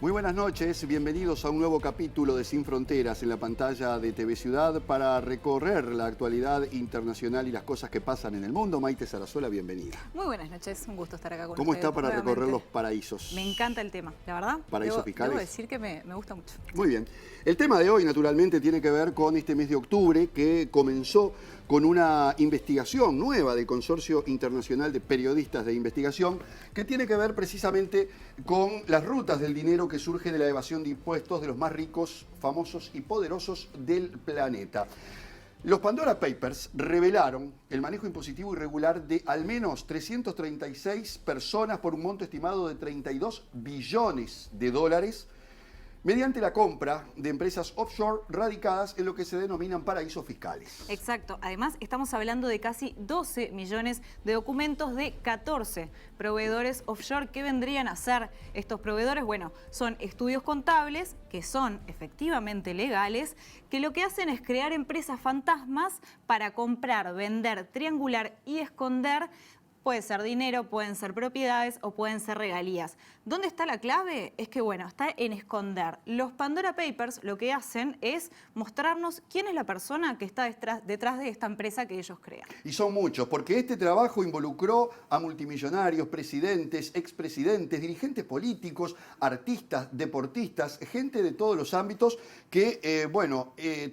Muy buenas noches, bienvenidos a un nuevo capítulo de Sin Fronteras en la pantalla de TV Ciudad para recorrer la actualidad internacional y las cosas que pasan en el mundo. Maite Sarasola, bienvenida. Muy buenas noches, un gusto estar acá con ustedes. ¿Cómo está para nuevamente recorrer los paraísos? Me encanta el tema, la verdad. ¿Paraísos fiscales? Debo decir que me gusta mucho. Muy bien. El tema de hoy, naturalmente, tiene que ver con este mes de octubre que comenzó con una investigación nueva del Consorcio Internacional de Periodistas de Investigación que tiene que ver precisamente con las rutas del dinero que surge de la evasión de impuestos de los más ricos, famosos y poderosos del planeta. Los Pandora Papers revelaron el manejo impositivo irregular de al menos 336 personas por un monto estimado de 32 billones de dólares mediante la compra de empresas offshore radicadas en lo que se denominan paraísos fiscales. Exacto. Además, estamos hablando de casi 12 millones de documentos de 14 proveedores offshore. ¿Qué vendrían a ser estos proveedores? Bueno, son estudios contables que son efectivamente legales, que lo que hacen es crear empresas fantasmas para comprar, vender, triangular y esconder. Puede ser dinero, pueden ser propiedades o pueden ser regalías. ¿Dónde está la clave? Es que, bueno, está en esconder. Los Pandora Papers lo que hacen es mostrarnos quién es la persona que está detrás de esta empresa que ellos crean. Y son muchos, porque este trabajo involucró a multimillonarios, presidentes, expresidentes, dirigentes políticos, artistas, deportistas, gente de todos los ámbitos que,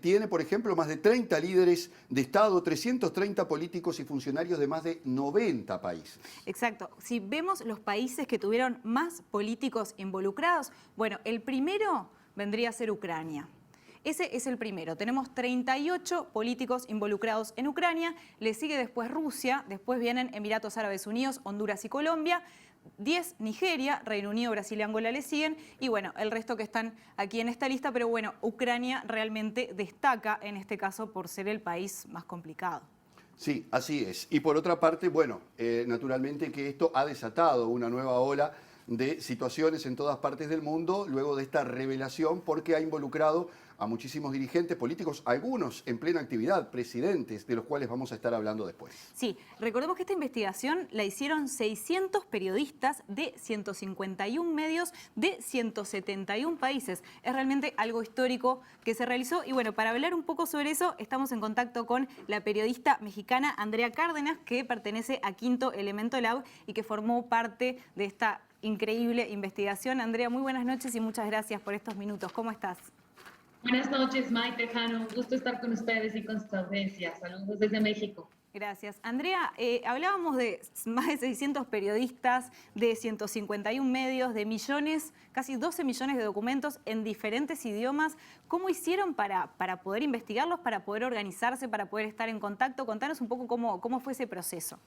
tiene, por ejemplo, más de 30 líderes de Estado, 330 políticos y funcionarios de más de 90 países. Exacto. Si vemos los países que tuvieron más políticos involucrados, bueno, el primero vendría a ser Ucrania. Ese es el primero. Tenemos 38 políticos involucrados en Ucrania, le sigue después Rusia, después vienen Emiratos Árabes Unidos, Honduras y Colombia, 10 Nigeria, Reino Unido, Brasil y Angola le siguen, y bueno, el resto que están aquí en esta lista, pero bueno, Ucrania realmente destaca en este caso por ser el país más complicado. Sí, así es. Y por otra parte, naturalmente que esto ha desatado una nueva ola de situaciones en todas partes del mundo luego de esta revelación porque ha involucrado a muchísimos dirigentes políticos, algunos en plena actividad, presidentes, de los cuales vamos a estar hablando después. Sí, recordemos que esta investigación la hicieron 600 periodistas de 151 medios de 171 países. Es realmente algo histórico que se realizó y bueno, para hablar un poco sobre eso estamos en contacto con la periodista mexicana Andrea Cárdenas, que pertenece a Quinto Elemento Lab y que formó parte de esta increíble investigación. Andrea, muy buenas noches y muchas gracias por estos minutos. ¿Cómo estás? Buenas noches, Maite, Jano. Un gusto estar con ustedes y con su audiencia. Saludos desde México. Gracias. Andrea, hablábamos de más de 600 periodistas, de 151 medios, de millones, casi 12 millones de documentos en diferentes idiomas. ¿Cómo hicieron para poder investigarlos, para poder organizarse, para poder estar en contacto? Contanos un poco cómo fue ese proceso.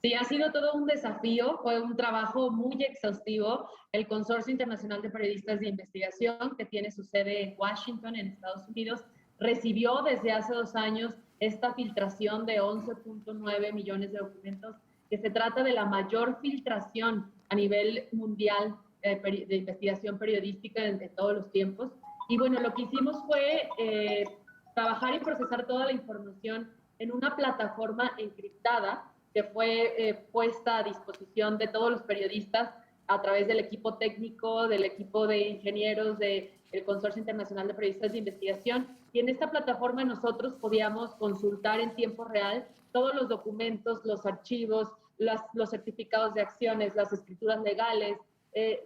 Sí, ha sido todo un desafío, fue un trabajo muy exhaustivo. El Consorcio Internacional de Periodistas de Investigación, que tiene su sede en Washington, en Estados Unidos, recibió desde hace 2 años esta filtración de 11.9 millones de documentos, que se trata de la mayor filtración a nivel mundial de investigación periodística de todos los tiempos. Y bueno, lo que hicimos fue trabajar y procesar toda la información en una plataforma encriptada que fue puesta a disposición de todos los periodistas a través del equipo técnico, del equipo de ingenieros del Consorcio Internacional de Periodistas de Investigación. Y en esta plataforma nosotros podíamos consultar en tiempo real todos los documentos, los archivos, los certificados de acciones, las escrituras legales,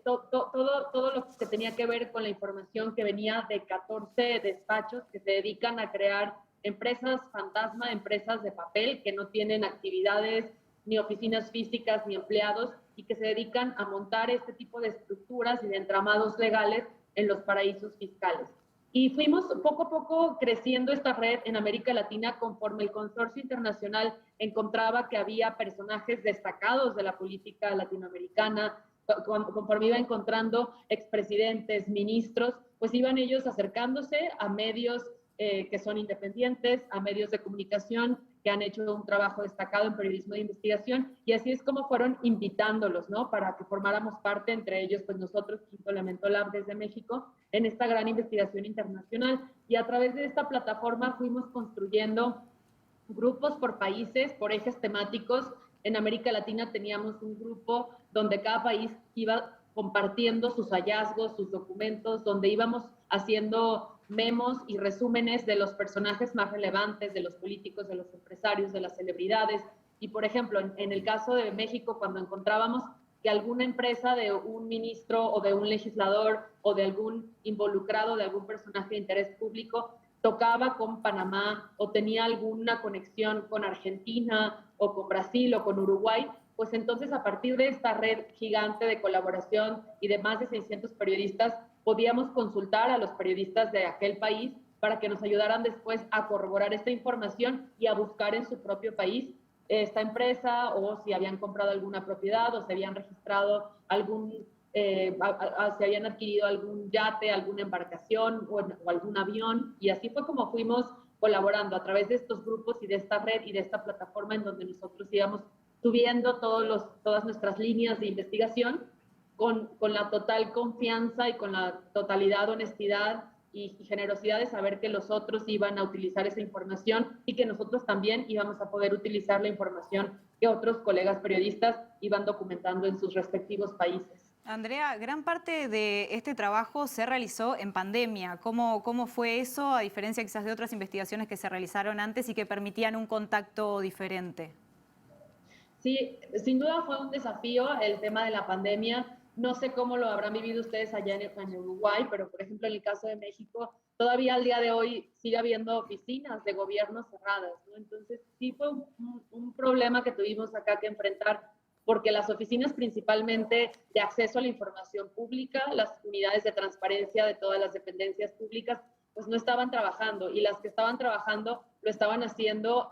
todo lo que tenía que ver con la información que venía de 14 despachos que se dedican a crear empresas fantasma, empresas de papel que no tienen actividades ni oficinas físicas ni empleados y que se dedican a montar este tipo de estructuras y de entramados legales en los paraísos fiscales. Y fuimos poco a poco creciendo esta red en América Latina conforme el consorcio internacional encontraba que había personajes destacados de la política latinoamericana, conforme iba encontrando expresidentes, ministros, pues iban ellos acercándose a medios que son independientes, a medios de comunicación que han hecho un trabajo destacado en periodismo de investigación, y así es como fueron invitándolos, ¿no? Para que formáramos parte, entre ellos, pues nosotros, Quinto Elemento Lab desde México, en esta gran investigación internacional. Y a través de esta plataforma fuimos construyendo grupos por países, por ejes temáticos. En América Latina teníamos un grupo donde cada país iba compartiendo sus hallazgos, sus documentos, donde íbamos haciendo memos y resúmenes de los personajes más relevantes, de los políticos, de los empresarios, de las celebridades. Y, por ejemplo, en el caso de México, cuando encontrábamos que alguna empresa de un ministro o de un legislador o de algún involucrado, de algún personaje de interés público, tocaba con Panamá o tenía alguna conexión con Argentina o con Brasil o con Uruguay, pues entonces a partir de esta red gigante de colaboración y de más de 600 periodistas, podíamos consultar a los periodistas de aquel país para que nos ayudaran después a corroborar esta información y a buscar en su propio país esta empresa, o si habían comprado alguna propiedad, o si habían registrado algún, si habían adquirido algún yate, alguna embarcación o algún avión. Y así fue como fuimos colaborando a través de estos grupos y de esta red y de esta plataforma en donde nosotros íbamos subiendo todas nuestras líneas de investigación con la total confianza y con la totalidad honestidad y generosidad de saber que los otros iban a utilizar esa información y que nosotros también íbamos a poder utilizar la información que otros colegas periodistas iban documentando en sus respectivos países. Andrea, gran parte de este trabajo se realizó en pandemia. ¿Cómo fue eso, a diferencia quizás de otras investigaciones que se realizaron antes y que permitían un contacto diferente? Sí, sin duda fue un desafío el tema de la pandemia. No sé cómo lo habrán vivido ustedes allá en Uruguay, pero por ejemplo en el caso de México, todavía al día de hoy sigue habiendo oficinas de gobierno cerradas, ¿no? Entonces sí fue un problema que tuvimos acá que enfrentar, porque las oficinas principalmente de acceso a la información pública, las unidades de transparencia de todas las dependencias públicas, pues no estaban trabajando, y las que estaban trabajando lo estaban haciendo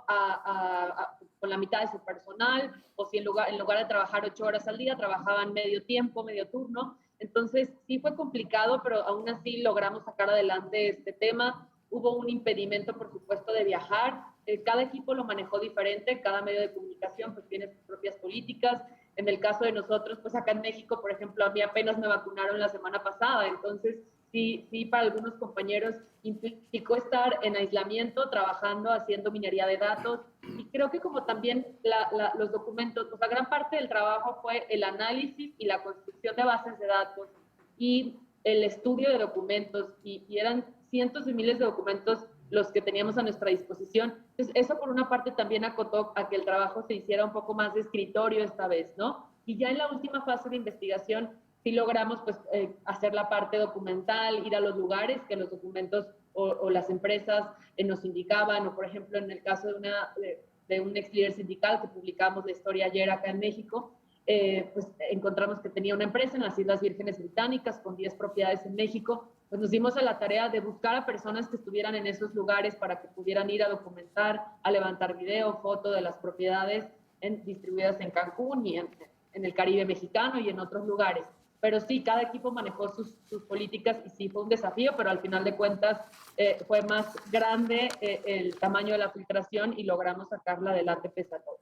con la mitad de su personal, o si en lugar de trabajar 8 horas al día, trabajaban medio tiempo, medio turno. Entonces sí fue complicado, pero aún así logramos sacar adelante este tema. Hubo un impedimento, por supuesto, de viajar. Cada equipo lo manejó diferente, cada medio de comunicación pues tiene sus propias políticas. En el caso de nosotros, pues acá en México, por ejemplo, a mí apenas me vacunaron la semana pasada, entonces sí, para algunos compañeros implicó estar en aislamiento, trabajando, haciendo minería de datos. Y creo que como también los documentos, o sea, gran parte del trabajo fue el análisis y la construcción de bases de datos y el estudio de documentos, y eran cientos de miles de documentos los que teníamos a nuestra disposición. Entonces, eso por una parte también acotó a que el trabajo se hiciera un poco más de escritorio esta vez, ¿no? Y ya en la última fase de investigación sí logramos pues, hacer la parte documental, ir a los lugares que los documentos o las empresas nos indicaban, o por ejemplo en el caso de un ex líder sindical que publicamos la historia ayer acá en México, pues encontramos que tenía una empresa en las Islas Vírgenes Británicas con 10 propiedades en México. Pues nos dimos a la tarea de buscar a personas que estuvieran en esos lugares para que pudieran ir a documentar, a levantar video, foto de las propiedades distribuidas en Cancún y en el Caribe mexicano y en otros lugares. Pero sí, cada equipo manejó sus políticas y sí fue un desafío, pero al final de cuentas fue más grande el tamaño de la filtración y logramos sacarla adelante pese a todo.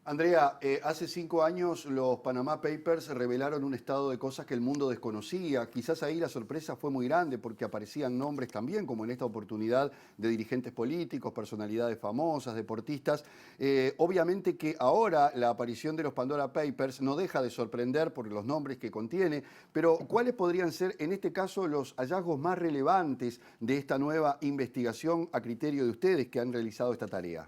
Andrea, hace 5 años los Panama Papers revelaron un estado de cosas que el mundo desconocía. Quizás ahí la sorpresa fue muy grande porque aparecían nombres también, como en esta oportunidad, de dirigentes políticos, personalidades famosas, deportistas. Obviamente que ahora la aparición de los Pandora Papers no deja de sorprender por los nombres que contiene, pero ¿cuáles podrían ser en este caso los hallazgos más relevantes de esta nueva investigación a criterio de ustedes que han realizado esta tarea?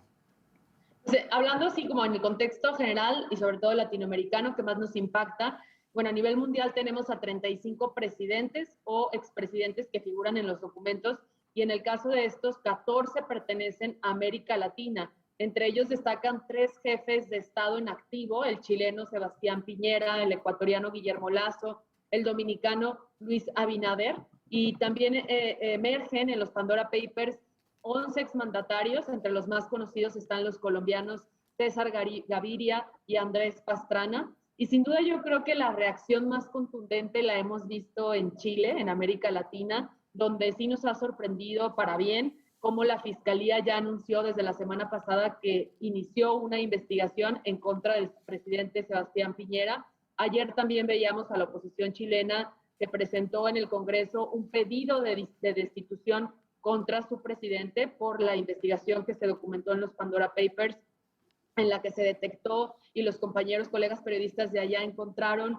Hablando así como en el contexto general y sobre todo latinoamericano que más nos impacta, bueno, a nivel mundial tenemos a 35 presidentes o expresidentes que figuran en los documentos, y en el caso de estos, 14 pertenecen a América Latina. Entre ellos destacan 3 jefes de Estado en activo: el chileno Sebastián Piñera, el ecuatoriano Guillermo Lasso, el dominicano Luis Abinader, y también emergen en los Pandora Papers 11 exmandatarios. Entre los más conocidos están los colombianos César Gaviria y Andrés Pastrana. Y sin duda yo creo que la reacción más contundente la hemos visto en Chile, en América Latina, donde sí nos ha sorprendido para bien, como la Fiscalía ya anunció desde la semana pasada que inició una investigación en contra del presidente Sebastián Piñera. Ayer también veíamos a la oposición chilena que presentó en el Congreso un pedido de destitución contra su presidente por la investigación que se documentó en los Pandora Papers, en la que se detectó y los compañeros, colegas periodistas de allá encontraron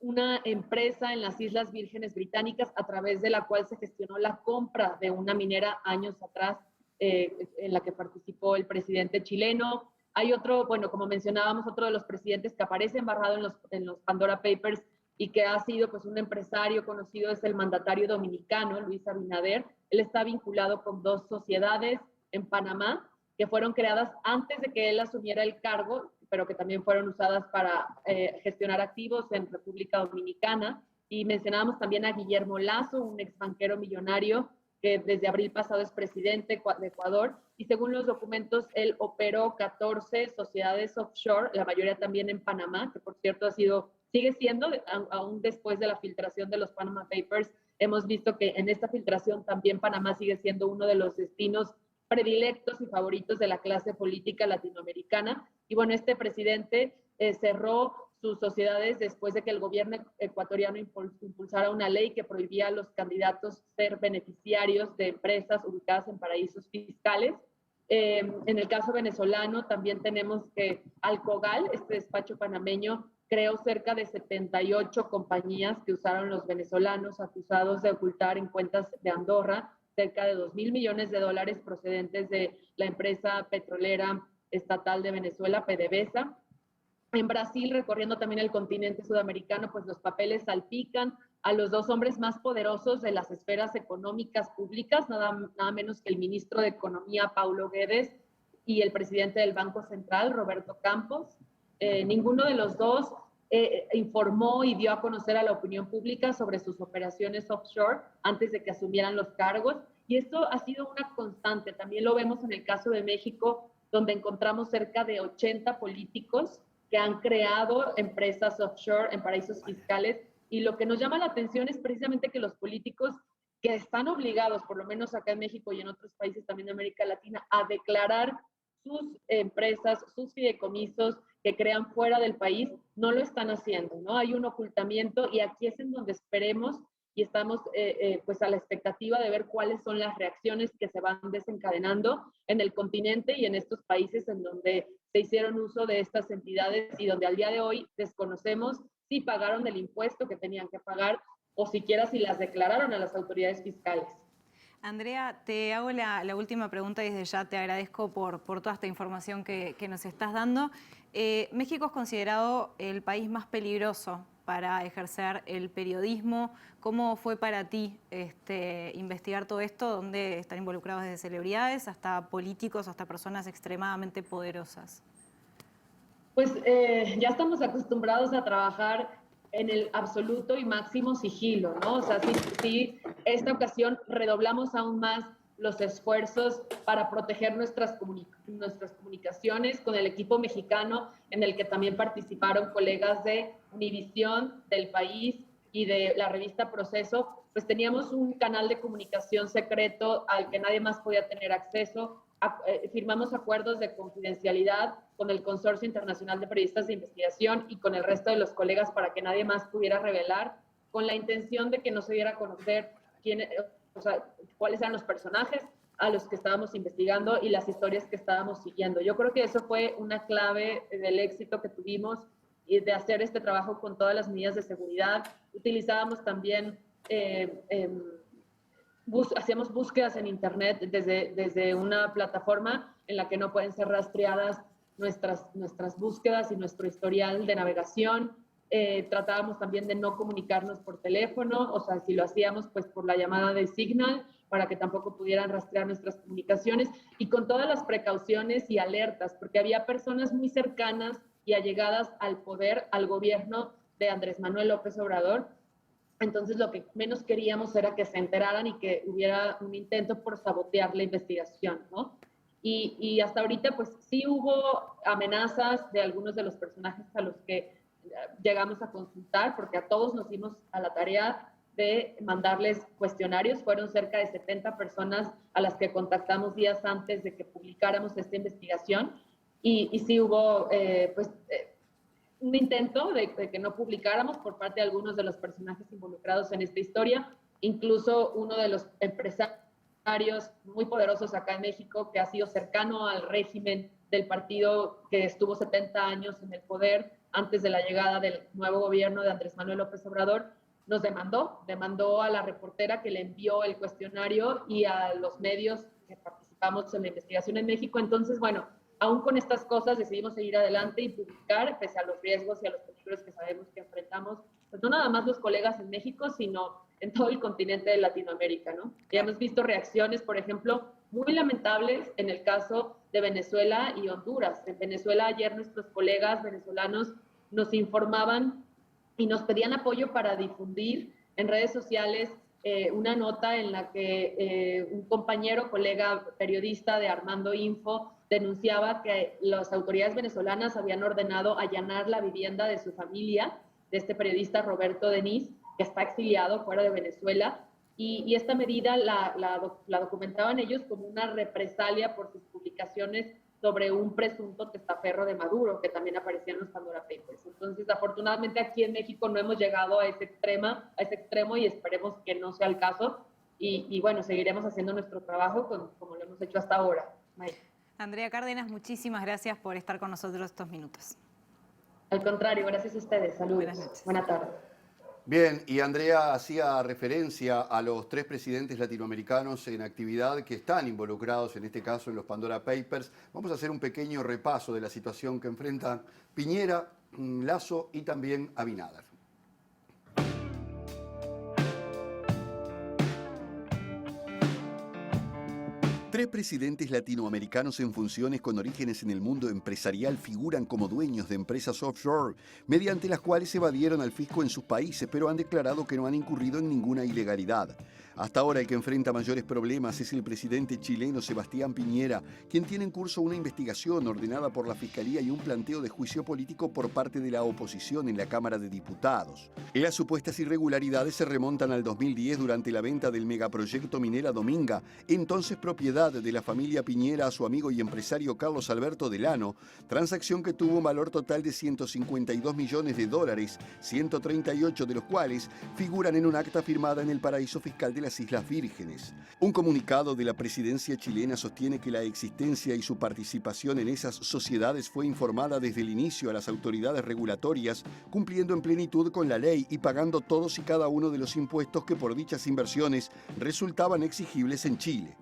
una empresa en las Islas Vírgenes Británicas a través de la cual se gestionó la compra de una minera años atrás, en la que participó el presidente chileno. Hay otro, bueno, como mencionábamos, otro de los presidentes que aparece embarrado en los Pandora Papers y que ha sido pues un empresario conocido, es el mandatario dominicano, Luis Abinader. Él está vinculado con 2 sociedades en Panamá que fueron creadas antes de que él asumiera el cargo, pero que también fueron usadas para gestionar activos en República Dominicana. Y mencionábamos también a Guillermo Lazo, un ex banquero millonario que desde abril pasado es presidente de Ecuador, y según los documentos, él operó 14 sociedades offshore, la mayoría también en Panamá, que por cierto sigue siendo, aún después de la filtración de los Panama Papers, hemos visto que en esta filtración también Panamá sigue siendo uno de los destinos predilectos y favoritos de la clase política latinoamericana. Y bueno, este presidente cerró sus sociedades después de que el gobierno ecuatoriano impulsara una ley que prohibía a los candidatos ser beneficiarios de empresas ubicadas en paraísos fiscales. En el caso venezolano también tenemos que Alcogal, este despacho panameño, creó cerca de 78 compañías que usaron los venezolanos acusados de ocultar en cuentas de Andorra cerca de $2.000 millones procedentes de la empresa petrolera estatal de Venezuela, PDVSA. En Brasil, recorriendo también el continente sudamericano, pues los papeles salpican a los 2 hombres más poderosos de las esferas económicas públicas, nada menos que el ministro de Economía, Paulo Guedes, y el presidente del Banco Central, Roberto Campos. Ninguno de los dos informó y dio a conocer a la opinión pública sobre sus operaciones offshore antes de que asumieran los cargos. Y esto ha sido una constante. También lo vemos en el caso de México, donde encontramos cerca de 80 políticos que han creado empresas offshore en paraísos fiscales. Y lo que nos llama la atención es precisamente que los políticos que están obligados, por lo menos acá en México y en otros países también de América Latina, a declarar sus empresas, sus fideicomisos que crean fuera del país, no lo están haciendo, ¿no? Hay un ocultamiento y aquí es en donde esperemos y estamos pues a la expectativa de ver cuáles son las reacciones que se van desencadenando en el continente y en estos países en donde se hicieron uso de estas entidades y donde al día de hoy desconocemos si pagaron el impuesto que tenían que pagar o siquiera si las declararon a las autoridades fiscales. Andrea, te hago la última pregunta y desde ya te agradezco por toda esta información que nos estás dando. México es considerado el país más peligroso para ejercer el periodismo. ¿Cómo fue para ti investigar todo esto, donde están involucrados desde celebridades hasta políticos, hasta personas extremadamente poderosas? Pues ya estamos acostumbrados a trabajar en el absoluto y máximo sigilo, ¿no? O sea, sí, esta ocasión redoblamos aún más los esfuerzos para proteger nuestras comunicaciones con el equipo mexicano, en el que también participaron colegas de Univisión, del País y de la revista Proceso. Pues teníamos un canal de comunicación secreto al que nadie más podía tener acceso. Firmamos acuerdos de confidencialidad con el Consorcio Internacional de Periodistas de Investigación y con el resto de los colegas para que nadie más pudiera revelar, con la intención de que no se diera a conocer cuáles eran los personajes a los que estábamos investigando y las historias que estábamos siguiendo. Yo creo que eso fue una clave del éxito que tuvimos y de hacer este trabajo con todas las medidas de seguridad. Utilizábamos también hacíamos búsquedas en internet desde una plataforma en la que no pueden ser rastreadas nuestras búsquedas y nuestro historial de navegación. Tratábamos también de no comunicarnos por teléfono, o sea, si lo hacíamos, pues por la llamada de Signal, para que tampoco pudieran rastrear nuestras comunicaciones, y con todas las precauciones y alertas, porque había personas muy cercanas y allegadas al poder, al gobierno de Andrés Manuel López Obrador. Entonces lo que menos queríamos era que se enteraran y que hubiera un intento por sabotear la investigación, ¿no? Y hasta ahorita pues sí hubo amenazas de algunos de los personajes a los que llegamos a consultar, porque a todos nos dimos a la tarea de mandarles cuestionarios. Fueron cerca de 70 personas a las que contactamos días antes de que publicáramos esta investigación y sí hubo un intento de que no publicáramos por parte de algunos de los personajes involucrados en esta historia, incluso uno de los empresarios muy poderosos acá en México, que ha sido cercano al régimen del partido que estuvo 70 años en el poder, antes de la llegada del nuevo gobierno de Andrés Manuel López Obrador, nos demandó a la reportera que le envió el cuestionario y a los medios que participamos en la investigación en México. Entonces, bueno, aún con estas cosas decidimos seguir adelante y publicar, pese a los riesgos y a los peligros que sabemos que enfrentamos, pues no nada más los colegas en México, sino en todo el continente de Latinoamérica, ¿no? Ya hemos visto reacciones, por ejemplo, muy lamentables en el caso de Venezuela y Honduras. En Venezuela ayer nuestros colegas venezolanos nos informaban y nos pedían apoyo para difundir en redes sociales una nota en la que un compañero, colega periodista de Armando Info, denunciaba que las autoridades venezolanas habían ordenado allanar la vivienda de su familia, de este periodista Roberto Denis, que está exiliado fuera de Venezuela, y esta medida la documentaban ellos como una represalia por sus publicaciones sobre un presunto testaferro de Maduro, que también aparecía en los Pandora Papers. Entonces, afortunadamente aquí en México no hemos llegado a ese extremo y esperemos que no sea el caso. Y bueno, seguiremos haciendo nuestro trabajo como lo hemos hecho hasta ahora. May. Andrea Cárdenas, muchísimas gracias por estar con nosotros estos minutos. Al contrario, gracias a ustedes. Saludos. Buenas noches. Buena tarde. Bien, y Andrea hacía referencia a los 3 presidentes latinoamericanos en actividad que están involucrados, en este caso, en los Pandora Papers. Vamos a hacer un pequeño repaso de la situación que enfrentan Piñera, Lasso y también Abinader. 3 presidentes latinoamericanos en funciones con orígenes en el mundo empresarial figuran como dueños de empresas offshore, mediante las cuales evadieron al fisco en sus países, pero han declarado que no han incurrido en ninguna ilegalidad. Hasta ahora el que enfrenta mayores problemas es el presidente chileno Sebastián Piñera, quien tiene en curso una investigación ordenada por la Fiscalía y un planteo de juicio político por parte de la oposición en la Cámara de Diputados. Las supuestas irregularidades se remontan al 2010 durante la venta del megaproyecto Minera Dominga, entonces propiedad de la familia Piñera a su amigo y empresario Carlos Alberto Delano, transacción que tuvo un valor total de $152 millones, 138 de los cuales figuran en un acta firmada en el paraíso fiscal de las Islas Vírgenes. Un comunicado de la presidencia chilena sostiene que la existencia y su participación en esas sociedades fue informada desde el inicio a las autoridades regulatorias, cumpliendo en plenitud con la ley y pagando todos y cada uno de los impuestos que por dichas inversiones resultaban exigibles en Chile.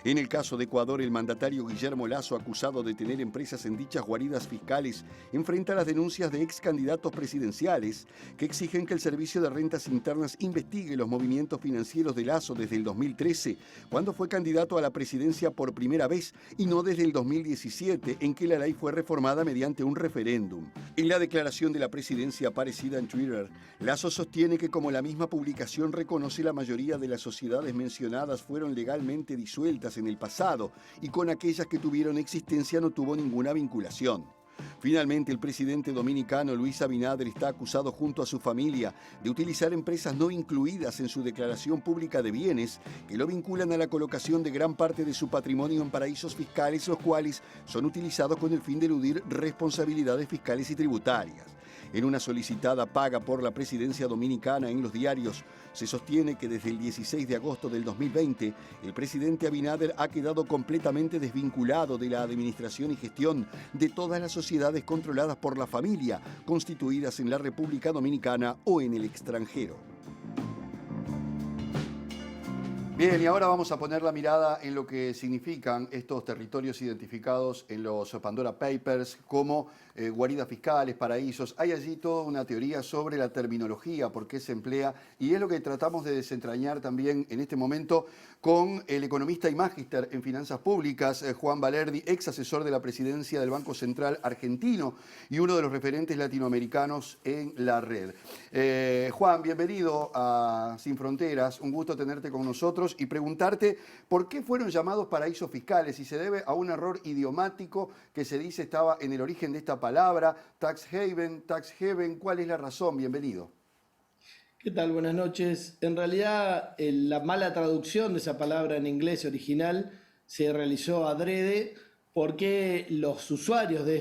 En el caso de Ecuador, el mandatario Guillermo Lasso, acusado de tener empresas en dichas guaridas fiscales, enfrenta las denuncias de ex candidatos presidenciales que exigen que el Servicio de Rentas Internas investigue los movimientos financieros de Lasso desde el 2013, cuando fue candidato a la presidencia por primera vez, y no desde el 2017, en que la ley fue reformada mediante un referéndum. En la declaración de la presidencia aparecida en Twitter, Lasso sostiene que, como la misma publicación reconoce, la mayoría de las sociedades mencionadas fueron legalmente disueltas en el pasado y con aquellas que tuvieron existencia no tuvo ninguna vinculación. Finalmente, el presidente dominicano Luis Abinader está acusado junto a su familia de utilizar empresas no incluidas en su declaración pública de bienes que lo vinculan a la colocación de gran parte de su patrimonio en paraísos fiscales, los cuales son utilizados con el fin de eludir responsabilidades fiscales y tributarias. En una solicitada paga por la presidencia dominicana en los diarios, se sostiene que desde el 16 de agosto del 2020, el presidente Abinader ha quedado completamente desvinculado de la administración y gestión de todas las sociedades controladas por la familia, constituidas en la República Dominicana o en el extranjero. Bien, y ahora vamos a poner la mirada en lo que significan estos territorios identificados en los Pandora Papers como guaridas fiscales, paraísos. Hay allí toda una teoría sobre la terminología, por qué se emplea, y es lo que tratamos de desentrañar también en este momento con el economista y magíster en finanzas públicas, Juan Valerdi, ex asesor de la presidencia del Banco Central argentino y uno de los referentes latinoamericanos en la red. Juan, bienvenido a Sin Fronteras, un gusto tenerte con nosotros y preguntarte por qué fueron llamados paraísos fiscales, si se debe a un error idiomático que se dice estaba en el origen de esta palabra, tax haven, ¿cuál es la razón? Bienvenido. ¿Qué tal? Buenas noches. En realidad, la mala traducción de esa palabra en inglés original se realizó adrede porque los usuarios de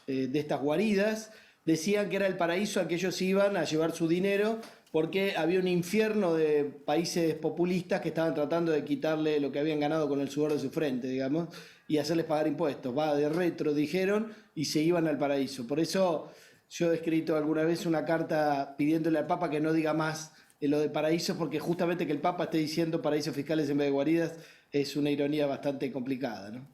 estas guaridas decían que era el paraíso al que ellos iban a llevar su dinero, porque había un infierno de países populistas que estaban tratando de quitarle lo que habían ganado con el sudor de su frente, digamos, y hacerles pagar impuestos. Va de retro, dijeron, y se iban al paraíso. Por eso Yo he escrito alguna vez una carta pidiéndole al Papa que no diga más lo de paraísos, porque justamente que el Papa esté diciendo paraísos fiscales en vez de guaridas es una ironía bastante complicada, ¿no?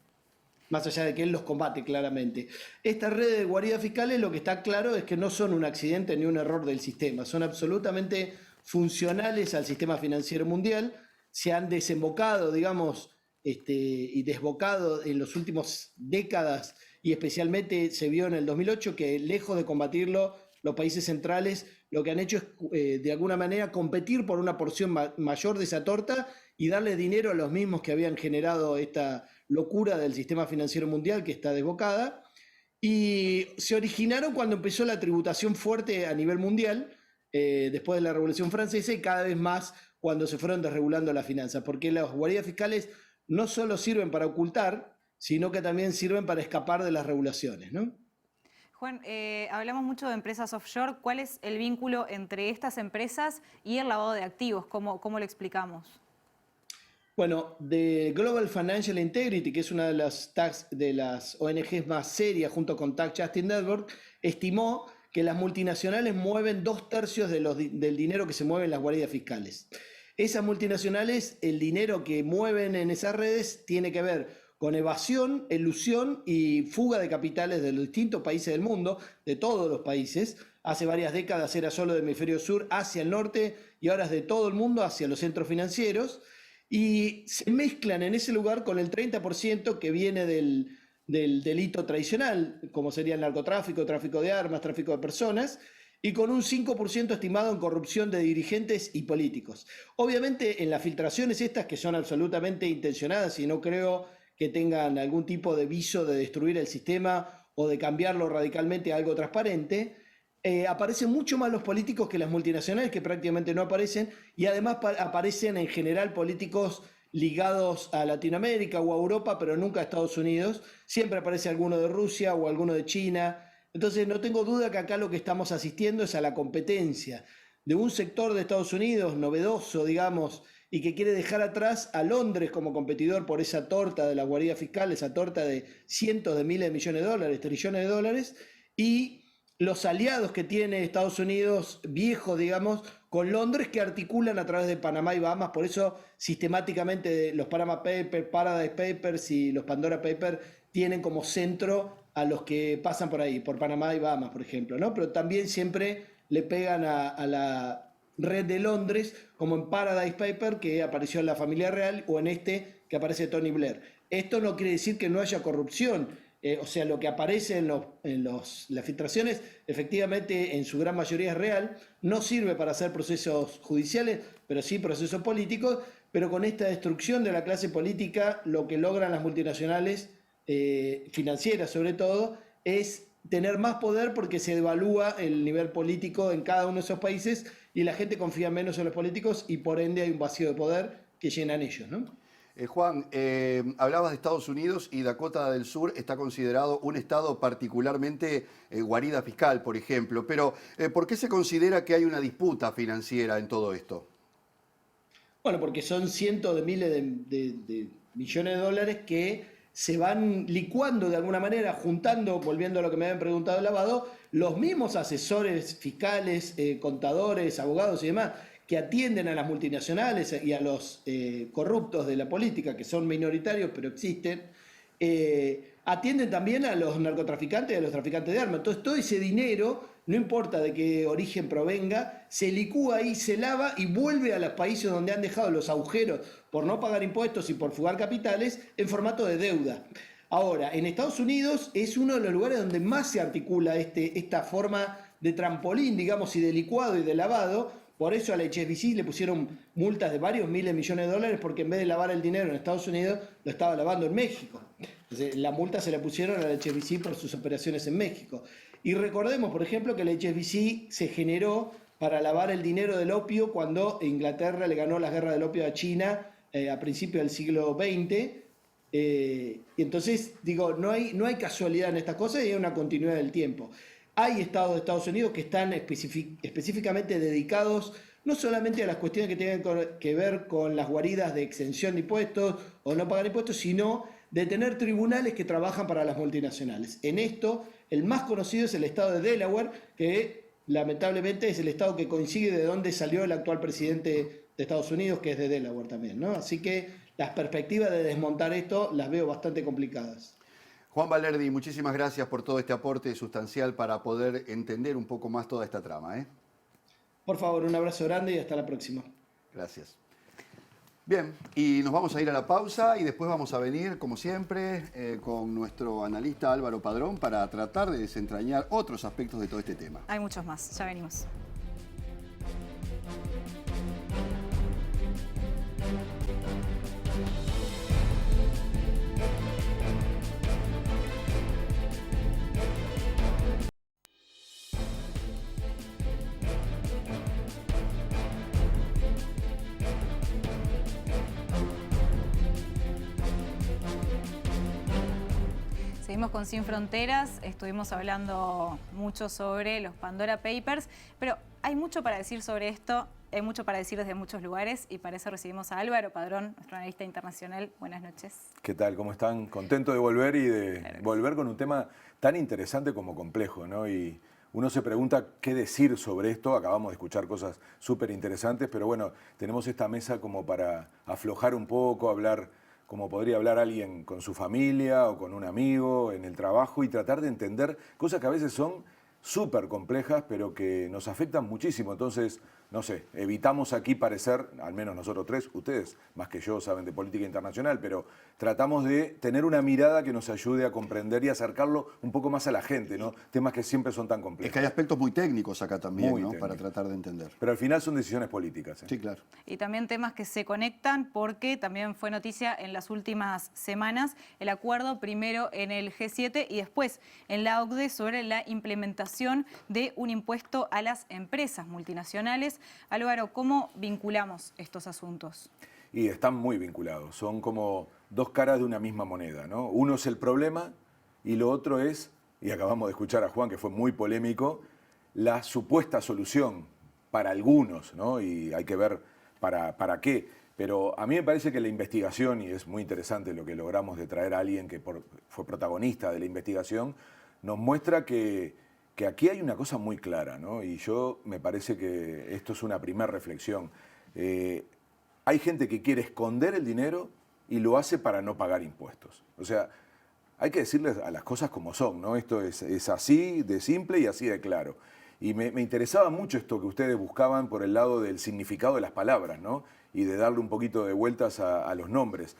Más allá de que él los combate claramente. Esta red de guaridas fiscales, lo que está claro es que no son un accidente ni un error del sistema, son absolutamente funcionales al sistema financiero mundial, se han desembocado, digamos, y desbocado en las últimas décadas, y especialmente se vio en el 2008 que lejos de combatirlo, los países centrales lo que han hecho es de alguna manera competir por una porción mayor de esa torta y darle dinero a los mismos que habían generado esta locura del sistema financiero mundial que está desbocada. Y se originaron cuando empezó la tributación fuerte a nivel mundial, después de la Revolución Francesa, y cada vez más cuando se fueron desregulando las finanzas, porque las guaridas fiscales no solo sirven para ocultar, sino que también sirven para escapar de las regulaciones, ¿no? Juan, hablamos mucho de empresas offshore. ¿Cuál es el vínculo entre estas empresas y el lavado de activos? ¿Cómo lo explicamos? Bueno, The Global Financial Integrity, que es una de las ONGs más serias junto con Tax Justice Network, estimó que las multinacionales mueven 2/3 del dinero que se mueve en las guaridas fiscales. Esas multinacionales, el dinero que mueven en esas redes tiene que ver con evasión, elusión y fuga de capitales de los distintos países del mundo, de todos los países. Hace varias décadas era solo del hemisferio sur hacia el norte y ahora es de todo el mundo hacia los centros financieros. Y se mezclan en ese lugar con el 30% que viene del delito tradicional, como sería el narcotráfico, tráfico de armas, tráfico de personas, y con un 5% estimado en corrupción de dirigentes y políticos. Obviamente en las filtraciones estas, que son absolutamente intencionadas y no creo que tengan algún tipo de viso de destruir el sistema o de cambiarlo radicalmente a algo transparente, aparecen mucho más los políticos que las multinacionales, que prácticamente no aparecen, y además aparecen en general políticos ligados a Latinoamérica o a Europa, pero nunca a Estados Unidos. Siempre aparece alguno de Rusia o alguno de China. Entonces no tengo duda que acá lo que estamos asistiendo es a la competencia de un sector de Estados Unidos novedoso, digamos, y que quiere dejar atrás a Londres como competidor por esa torta de la guarida fiscal, esa torta de cientos de miles de millones de dólares, trillones de dólares, y los aliados que tiene Estados Unidos viejo, digamos, con Londres, que articulan a través de Panamá y Bahamas. Por eso sistemáticamente los Panama Papers, Paradise Papers y los Pandora Papers tienen como centro a los que pasan por ahí, por Panamá y Bahamas, por ejemplo, ¿no? Pero también siempre le pegan a la red de Londres, como en Paradise Paper, que apareció en la familia real, o en este, que aparece Tony Blair. Esto no quiere decir que no haya corrupción. O sea, lo que aparece en las filtraciones, efectivamente, en su gran mayoría es real. No sirve para hacer procesos judiciales, pero sí procesos políticos. Pero con esta destrucción de la clase política, lo que logran las multinacionales, financieras sobre todo, es tener más poder porque se devalúa el nivel político en cada uno de esos países y la gente confía menos en los políticos y por ende hay un vacío de poder que llenan ellos, ¿no? Juan, hablabas de Estados Unidos y Dakota del Sur está considerado un estado particularmente guarida fiscal, por ejemplo. Pero, ¿por qué se considera que hay una disputa financiera en todo esto? Bueno, porque son cientos de miles de millones de dólares que se van licuando de alguna manera, juntando, volviendo a lo que me habían preguntado el lavado, los mismos asesores fiscales, contadores, abogados y demás, que atienden a las multinacionales y a los corruptos de la política, que son minoritarios pero existen, atienden también a los narcotraficantes y a los traficantes de armas. Entonces todo ese dinero, no importa de qué origen provenga, se licúa y se lava y vuelve a los países donde han dejado los agujeros por no pagar impuestos y por fugar capitales en formato de deuda. Ahora, en Estados Unidos es uno de los lugares donde más se articula esta forma de trampolín, digamos, y de licuado y de lavado. Por eso a la HSBC le pusieron multas de varios miles de millones de dólares porque en vez de lavar el dinero en Estados Unidos, lo estaba lavando en México. Entonces, la multa se la pusieron a la HSBC por sus operaciones en México. Y recordemos, por ejemplo, que la HSBC se generó para lavar el dinero del opio cuando Inglaterra le ganó las guerras del opio a China a principios del siglo XX. Y entonces, digo, no hay casualidad en estas cosas y hay una continuidad del tiempo. Hay estados de Estados Unidos que están específicamente dedicados no solamente a las cuestiones que tienen que ver con las guaridas de exención de impuestos o no pagar impuestos, sino de tener tribunales que trabajan para las multinacionales. En esto, el más conocido es el estado de Delaware, que lamentablemente es el estado que coincide de donde salió el actual presidente de Estados Unidos, que es de Delaware también, ¿no? Así que las perspectivas de desmontar esto las veo bastante complicadas. Juan Valerdi, muchísimas gracias por todo este aporte sustancial para poder entender un poco más toda esta trama, ¿eh? Por favor, un abrazo grande y hasta la próxima. Gracias. Bien, y nos vamos a ir a la pausa y después vamos a venir, como siempre, con nuestro analista Álvaro Padrón para tratar de desentrañar otros aspectos de todo este tema. Hay muchos más, ya venimos. Seguimos con Sin Fronteras, estuvimos hablando mucho sobre los Pandora Papers, pero hay mucho para decir sobre esto, hay mucho para decir desde muchos lugares y para eso recibimos a Álvaro Padrón, nuestro analista internacional. Buenas noches. ¿Qué tal? ¿Cómo están? Contento de volver y de volver con un tema tan interesante como complejo, ¿no? Y uno se pregunta qué decir sobre esto. Acabamos de escuchar cosas súper interesantes, pero bueno, tenemos esta mesa como para aflojar un poco, hablar como podría hablar alguien con su familia o con un amigo en el trabajo y tratar de entender cosas que a veces son súper complejas, pero que nos afectan muchísimo. Entonces, no sé, evitamos aquí parecer, al menos nosotros tres, ustedes más que yo saben de política internacional, pero tratamos de tener una mirada que nos ayude a comprender y acercarlo un poco más a la gente, ¿no? Temas que siempre son tan complejos. Es que hay aspectos muy técnicos acá también, Muy ¿no? técnicos. Para tratar de entender. Pero al final son decisiones políticas, ¿eh? Sí, claro. Y también temas que se conectan porque también fue noticia en las últimas semanas el acuerdo primero en el G7 y después en la OCDE sobre la implementación de un impuesto a las empresas multinacionales. Álvaro, ¿cómo vinculamos estos asuntos? Y están muy vinculados, son como dos caras de una misma moneda, ¿no? Uno es el problema y lo otro es, y acabamos de escuchar a Juan que fue muy polémico, la supuesta solución para algunos, ¿no? Y hay que ver para qué. Pero a mí me parece que la investigación, y es muy interesante lo que logramos de traer a alguien que fue protagonista de la investigación, nos muestra que aquí hay una cosa muy clara, ¿no? Y yo me parece que esto es una primera reflexión. Hay gente que quiere esconder el dinero y lo hace para no pagar impuestos. O sea, hay que decirles a las cosas como son, ¿no? Esto es así de simple y así de claro. Y me interesaba mucho esto que ustedes buscaban por el lado del significado de las palabras, ¿no? Y de darle un poquito de vueltas a los nombres.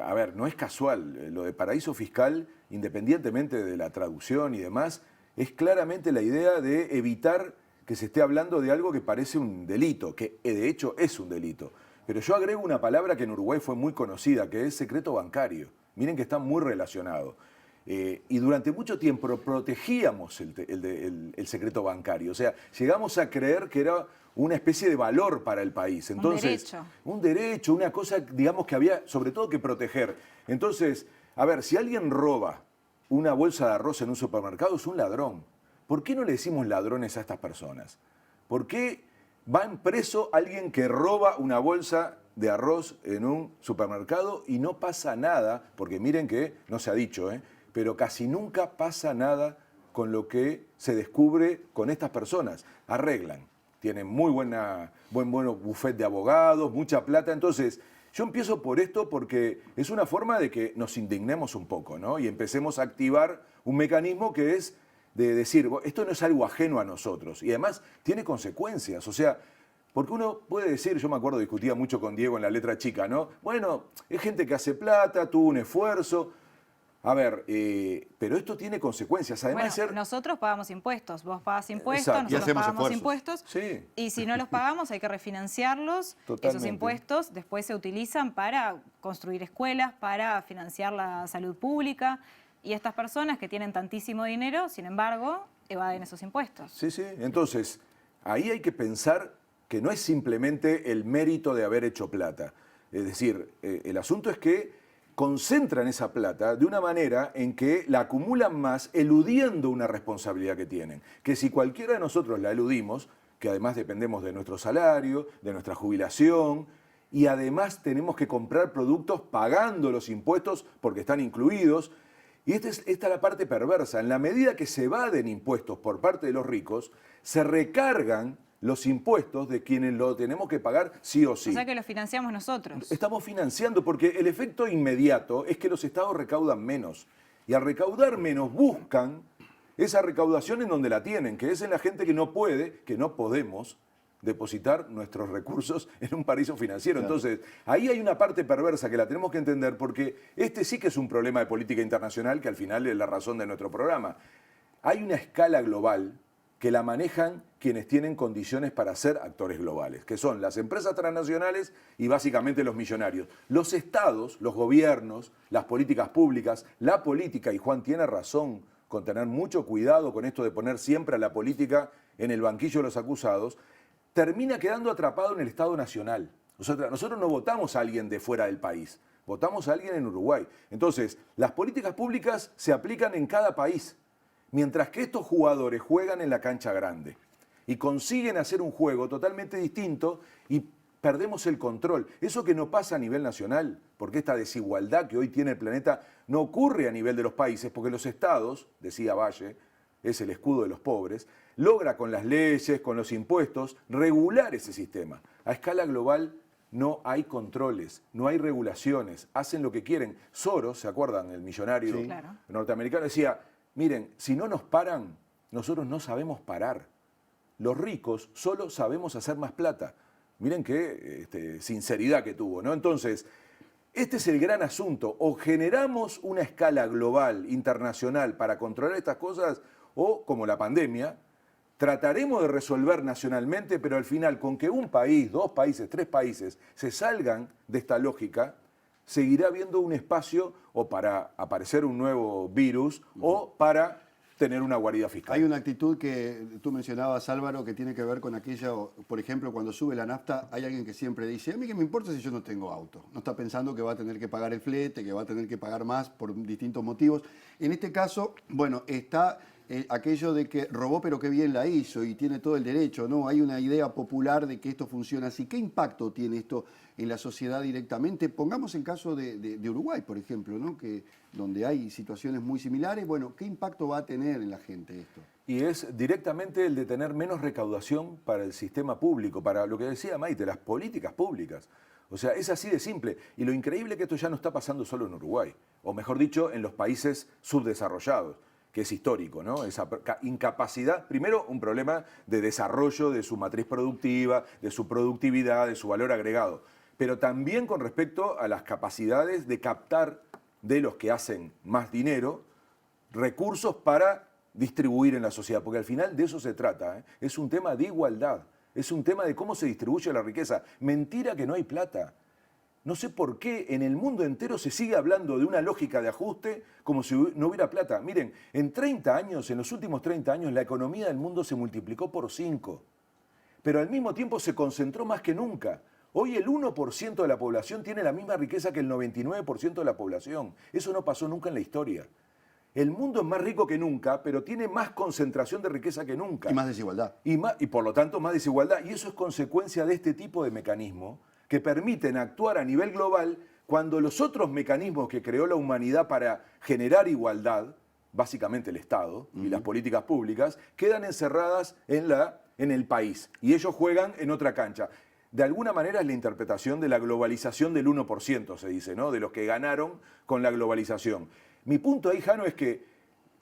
A ver, no es casual. Lo de paraíso fiscal, independientemente de la traducción y demás, es claramente la idea de evitar que se esté hablando de algo que parece un delito, que de hecho es un delito. Pero yo agrego una palabra que en Uruguay fue muy conocida, que es secreto bancario. Miren que está muy relacionado. Y durante mucho tiempo protegíamos el secreto bancario. O sea, llegamos a creer que era una especie de valor para el país. Entonces, un derecho. Un derecho, una cosa, digamos, que había sobre todo que proteger. Entonces, a ver, si alguien roba una bolsa de arroz en un supermercado, es un ladrón. ¿Por qué no le decimos ladrones a estas personas? ¿Por qué van preso alguien que roba una bolsa de arroz en un supermercado y no pasa nada? Porque miren que no se ha dicho, pero casi nunca pasa nada con lo que se descubre con estas personas. Arreglan, tienen muy buen buffet de abogados, mucha plata. Entonces, yo empiezo por esto porque es una forma de que nos indignemos un poco, ¿no? Y empecemos a activar un mecanismo que es de decir, esto no es algo ajeno a nosotros y además tiene consecuencias. O sea, porque uno puede decir, yo me acuerdo, discutía mucho con Diego en la letra chica, ¿no? Bueno, es gente que hace plata, tuvo un esfuerzo. A ver, pero esto tiene consecuencias. Además, bueno, nosotros pagamos impuestos, vos pagas impuestos, exacto. nosotros pagamos esfuerzos. impuestos. Sí. Y si no los pagamos hay que refinanciarlos. Totalmente. Esos impuestos después se utilizan para construir escuelas, para financiar la salud pública. Y estas personas que tienen tantísimo dinero, sin embargo, evaden esos impuestos. Sí, sí. Entonces, ahí hay que pensar que no es simplemente el mérito de haber hecho plata. Es decir, el asunto es que concentran esa plata de una manera en que la acumulan más eludiendo una responsabilidad que tienen. Que si cualquiera de nosotros la eludimos, que además dependemos de nuestro salario, de nuestra jubilación, y además tenemos que comprar productos pagando los impuestos porque están incluidos. Y esta es la parte perversa. En la medida que se evaden impuestos por parte de los ricos, se recargan los impuestos de quienes lo tenemos que pagar sí o sí. O sea que lo financiamos nosotros. Estamos financiando porque el efecto inmediato es que los estados recaudan menos. Y al recaudar menos buscan esa recaudación en donde la tienen, que es en la gente que no puede, que no podemos depositar nuestros recursos en un paraíso financiero. Claro. Entonces, ahí hay una parte perversa que la tenemos que entender porque este sí que es un problema de política internacional que al final es la razón de nuestro programa. Hay una escala global que la manejan quienes tienen condiciones para ser actores globales, que son las empresas transnacionales y básicamente los millonarios. Los estados, los gobiernos, las políticas públicas, la política, y Juan tiene razón con tener mucho cuidado con esto de poner siempre a la política en el banquillo de los acusados, termina quedando atrapado en el Estado Nacional. Nosotros no votamos a alguien de fuera del país, votamos a alguien en Uruguay. Entonces, las políticas públicas se aplican en cada país, mientras que estos jugadores juegan en la cancha grande y consiguen hacer un juego totalmente distinto y perdemos el control. Eso que no pasa a nivel nacional, porque esta desigualdad que hoy tiene el planeta no ocurre a nivel de los países, porque los estados, decía Valle, es el escudo de los pobres, logra con las leyes, con los impuestos, regular ese sistema. A escala global no hay controles, no hay regulaciones, hacen lo que quieren. Soros, ¿se acuerdan? El millonario norteamericano decía, miren, si no nos paran, nosotros no sabemos parar. Los ricos solo sabemos hacer más plata. Miren qué sinceridad que tuvo, ¿no? Entonces, este es el gran asunto. O generamos una escala global, internacional, para controlar estas cosas, o, como la pandemia, trataremos de resolver nacionalmente, pero al final, con que un país, 2 países, 3 países se salgan de esta lógica, seguirá habiendo un espacio o para aparecer un nuevo virus o para tener una guarida fiscal. Hay una actitud que tú mencionabas, Álvaro, que tiene que ver con aquella, por ejemplo, cuando sube la nafta, hay alguien que siempre dice, a mí qué me importa si yo no tengo auto. No está pensando que va a tener que pagar el flete, que va a tener que pagar más por distintos motivos. En este caso, bueno, está aquello de que robó pero qué bien la hizo y tiene todo el derecho, ¿no? Hay una idea popular de que esto funciona así. ¿Qué impacto tiene esto en la sociedad directamente? Pongamos el caso de Uruguay, por ejemplo, ¿no? Donde hay situaciones muy similares. Bueno, ¿qué impacto va a tener en la gente esto? Y es directamente el de tener menos recaudación para el sistema público, para lo que decía Maite, las políticas públicas. O sea, es así de simple. Y lo increíble es que esto ya no está pasando solo en Uruguay, o mejor dicho, en los países subdesarrollados, que es histórico, ¿no? Esa incapacidad, primero un problema de desarrollo de su matriz productiva, de su productividad, de su valor agregado, pero también con respecto a las capacidades de captar de los que hacen más dinero recursos para distribuir en la sociedad, porque al final de eso se trata, ¿eh? Es un tema de igualdad, es un tema de cómo se distribuye la riqueza. Mentira que no hay plata. No sé por qué en el mundo entero se sigue hablando de una lógica de ajuste como si no hubiera plata. Miren, en 30 años, en los últimos 30 años, la economía del mundo se multiplicó por 5. Pero al mismo tiempo se concentró más que nunca. Hoy el 1% de la población tiene la misma riqueza que el 99% de la población. Eso no pasó nunca en la historia. El mundo es más rico que nunca, pero tiene más concentración de riqueza que nunca. Y más desigualdad. Y por lo tanto más desigualdad. Y eso es consecuencia de este tipo de mecanismos que permiten actuar a nivel global cuando los otros mecanismos que creó la humanidad para generar igualdad, básicamente el Estado y las políticas públicas, quedan encerradas en el país y ellos juegan en otra cancha. De alguna manera es la interpretación de la globalización del 1%, se dice, ¿no? De los que ganaron con la globalización. Mi punto ahí, Jano, es que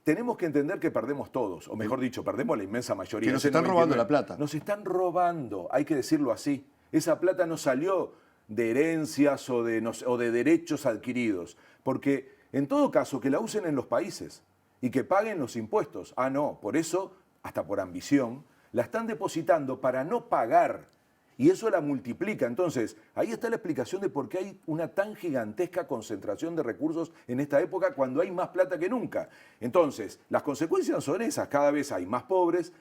tenemos que entender que perdemos todos, o mejor dicho, perdemos la inmensa mayoría. Que nos están robando la plata. Nos están robando, hay que decirlo así. Esa plata no salió de herencias o de derechos adquiridos, porque en todo caso que la usen en los países y que paguen los impuestos. Ah, no, por eso, hasta por ambición, la están depositando para no pagar y eso la multiplica. Entonces, ahí está la explicación de por qué hay una tan gigantesca concentración de recursos en esta época cuando hay más plata que nunca. Entonces, las consecuencias son esas, cada vez hay más pobres.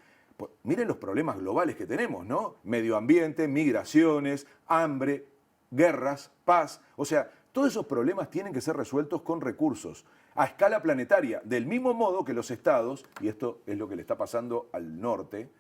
Miren los problemas globales que tenemos, ¿no? Medio ambiente, migraciones, hambre, guerras, paz. O sea, todos esos problemas tienen que ser resueltos con recursos a escala planetaria, del mismo modo que los estados, y esto es lo que le está pasando al norte,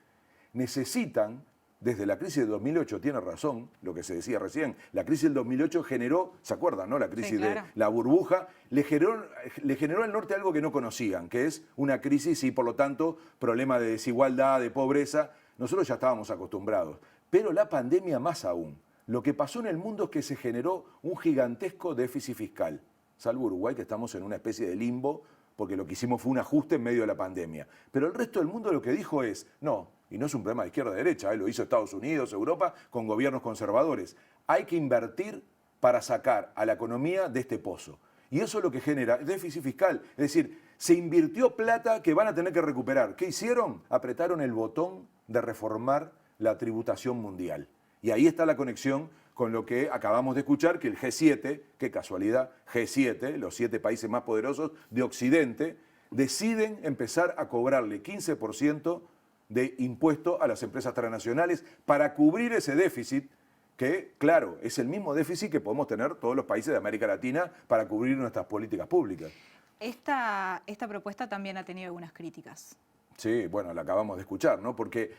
necesitan desde la crisis de 2008, tiene razón lo que se decía recién, la crisis del 2008 generó, ¿se acuerdan, no? La crisis Sí, claro. de la burbuja, le generó al norte algo que no conocían, que es una crisis y por lo tanto problema de desigualdad, de pobreza. Nosotros ya estábamos acostumbrados, pero la pandemia más aún. Lo que pasó en el mundo es que se generó un gigantesco déficit fiscal, salvo Uruguay, que estamos en una especie de limbo, porque lo que hicimos fue un ajuste en medio de la pandemia. Pero el resto del mundo lo que dijo es, no, y no es un problema de izquierda-derecha, lo hizo Estados Unidos, Europa, con gobiernos conservadores. Hay que invertir para sacar a la economía de este pozo. Y eso es lo que genera déficit fiscal. Es decir, se invirtió plata que van a tener que recuperar. ¿Qué hicieron? Apretaron el botón de reformar la tributación mundial. Y ahí está la conexión con lo que acabamos de escuchar, que el G7, qué casualidad, G7, los 7 países más poderosos de Occidente, deciden empezar a cobrarle 15% de impuesto a las empresas transnacionales para cubrir ese déficit que, claro, es el mismo déficit que podemos tener todos los países de América Latina para cubrir nuestras políticas públicas. Esta propuesta también ha tenido algunas críticas. Sí, bueno, la acabamos de escuchar, ¿no? Porque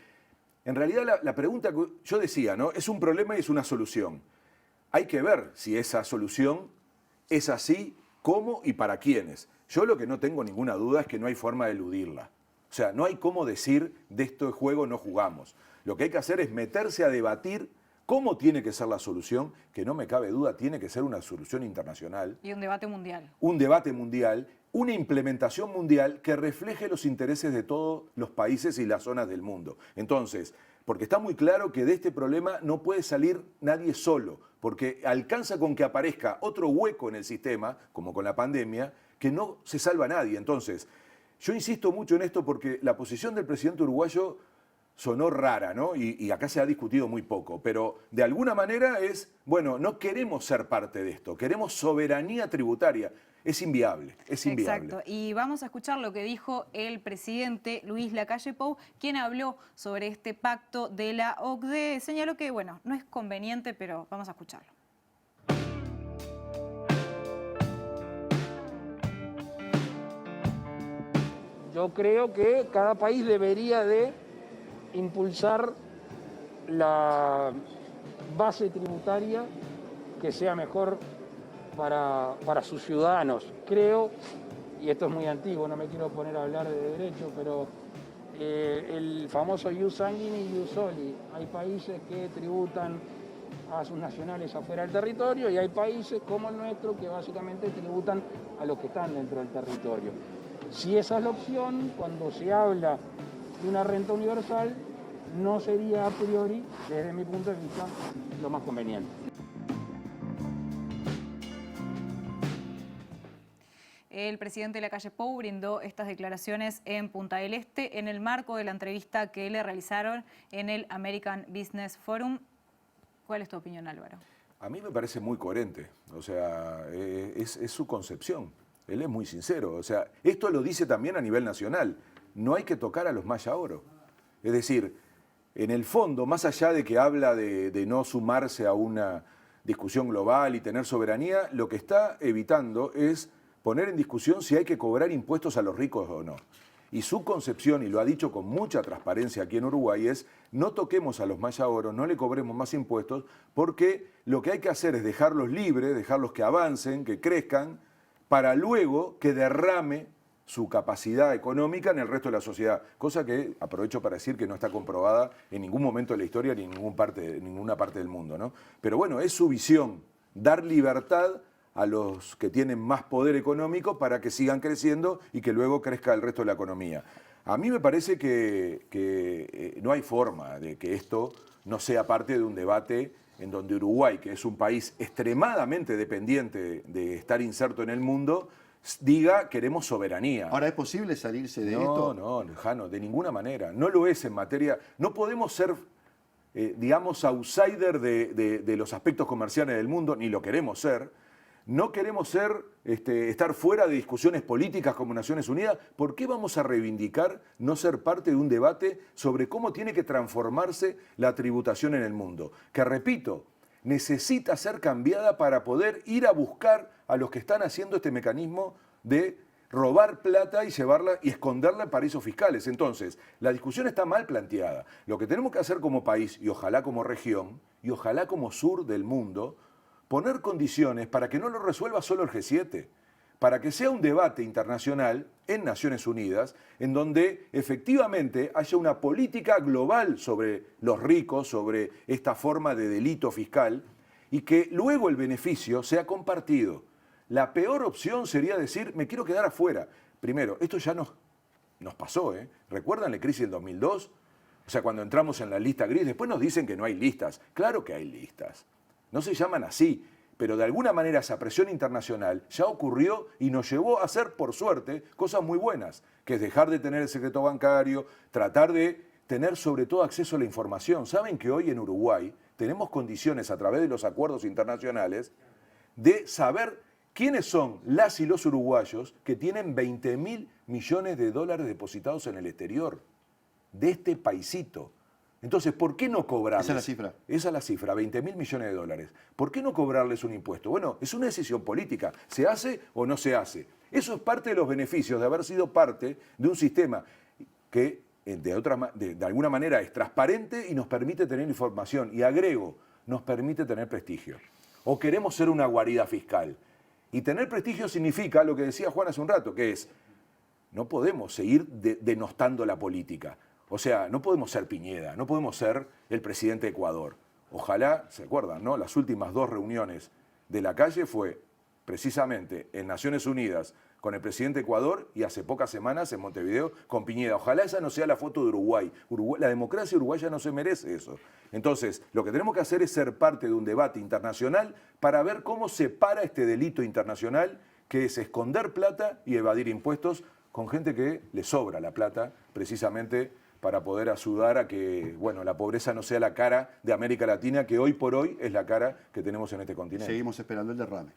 en realidad la pregunta que yo decía, ¿no? Es un problema y es una solución. Hay que ver si esa solución es así, cómo y para quiénes. Yo lo que no tengo ninguna duda es que no hay forma de eludirla. O sea, no hay cómo decir de este juego no jugamos. Lo que hay que hacer es meterse a debatir cómo tiene que ser la solución, que no me cabe duda, tiene que ser una solución internacional. Y un debate mundial. Un debate mundial, una implementación mundial que refleje los intereses de todos los países y las zonas del mundo. Entonces, porque está muy claro que de este problema no puede salir nadie solo, porque alcanza con que aparezca otro hueco en el sistema, como con la pandemia, que no se salva a nadie. Entonces, yo insisto mucho en esto porque la posición del presidente uruguayo sonó rara, ¿no? Y acá se ha discutido muy poco, pero de alguna manera es, bueno, no queremos ser parte de esto, queremos soberanía tributaria. Es inviable, es inviable. Exacto. Y vamos a escuchar lo que dijo el presidente Luis Lacalle Pou, quien habló sobre este pacto de la OCDE. Señaló que, bueno, no es conveniente, pero vamos a escucharlo. Yo creo que cada país debería de impulsar la base tributaria que sea mejor para sus ciudadanos. Creo, y esto es muy antiguo, no me quiero poner a hablar de derecho, pero el famoso ius sanguinis y ius soli. Hay países que tributan a sus nacionales afuera del territorio y hay países como el nuestro que básicamente tributan a los que están dentro del territorio. Si esa es la opción, cuando se habla de una renta universal, no sería a priori, desde mi punto de vista, lo más conveniente. El presidente Lacalle Pou brindó estas declaraciones en Punta del Este en el marco de la entrevista que le realizaron en el American Business Forum. ¿Cuál es tu opinión, Álvaro? A mí me parece muy coherente, o sea, es su concepción. Él es muy sincero, o sea, esto lo dice también a nivel nacional. No hay que tocar a los Maya Oro. Es decir, en el fondo, más allá de que habla de no sumarse a una discusión global y tener soberanía, lo que está evitando es poner en discusión si hay que cobrar impuestos a los ricos o no. Y su concepción, y lo ha dicho con mucha transparencia aquí en Uruguay, es no toquemos a los Maya Oro, no le cobremos más impuestos, porque lo que hay que hacer es dejarlos libres, dejarlos que avancen, que crezcan, para luego que derrame su capacidad económica en el resto de la sociedad, cosa que aprovecho para decir que no está comprobada en ningún momento de la historia ni en ninguna parte del mundo, ¿no? Pero bueno, es su visión, dar libertad a los que tienen más poder económico para que sigan creciendo y que luego crezca el resto de la economía. A mí me parece que no hay forma de que esto no sea parte de un debate en donde Uruguay, que es un país extremadamente dependiente de estar inserto en el mundo, diga queremos soberanía. Ahora, ¿es posible salirse de esto? No, Jano, de ninguna manera. No lo es en materia... No podemos ser, digamos, outsider de los aspectos comerciales del mundo, ni lo queremos ser. No queremos ser, estar fuera de discusiones políticas como Naciones Unidas. ¿Por qué vamos a reivindicar no ser parte de un debate sobre cómo tiene que transformarse la tributación en el mundo? Que, repito, necesita ser cambiada para poder ir a buscar a los que están haciendo este mecanismo de robar plata y llevarla y esconderla en paraísos fiscales. Entonces, la discusión está mal planteada. Lo que tenemos que hacer como país, y ojalá como región, y ojalá como sur del mundo, poner condiciones para que no lo resuelva solo el G7, para que sea un debate internacional en Naciones Unidas, en donde efectivamente haya una política global sobre los ricos, sobre esta forma de delito fiscal, y que luego el beneficio sea compartido. La peor opción sería decir, me quiero quedar afuera. Primero, esto ya nos pasó, ¿eh? ¿Recuerdan la crisis del 2002? O sea, cuando entramos en la lista gris, después nos dicen que no hay listas. Claro que hay listas. No se llaman así, pero de alguna manera esa presión internacional ya ocurrió y nos llevó a hacer, por suerte, cosas muy buenas, que es dejar de tener el secreto bancario, tratar de tener sobre todo acceso a la información. ¿Saben que hoy en Uruguay tenemos condiciones a través de los acuerdos internacionales de saber quiénes son las y los uruguayos que tienen 20.000 millones de dólares depositados en el exterior de este paisito? Entonces, ¿por qué no cobrarles? Esa es la cifra. Esa es la cifra, 20.000 millones de dólares. ¿Por qué no cobrarles un impuesto? Bueno, es una decisión política. ¿Se hace o no se hace? Eso es parte de los beneficios de haber sido parte de un sistema que de alguna manera es transparente y nos permite tener información. Y agrego, nos permite tener prestigio. O queremos ser una guarida fiscal. Y tener prestigio significa lo que decía Juan hace un rato, que es, no podemos seguir denostando la política. O sea, no podemos ser Piñera, no podemos ser el presidente de Ecuador. Ojalá, ¿se acuerdan, no? Las últimas 2 reuniones de la calle fue precisamente en Naciones Unidas con el presidente de Ecuador y hace pocas semanas en Montevideo con Piñera. Ojalá esa no sea la foto de Uruguay. La democracia uruguaya no se merece eso. Entonces, lo que tenemos que hacer es ser parte de un debate internacional para ver cómo se para este delito internacional que es esconder plata y evadir impuestos con gente que le sobra la plata precisamente para poder ayudar a que, bueno, la pobreza no sea la cara de América Latina, que hoy por hoy es la cara que tenemos en este continente. Seguimos esperando el derrame.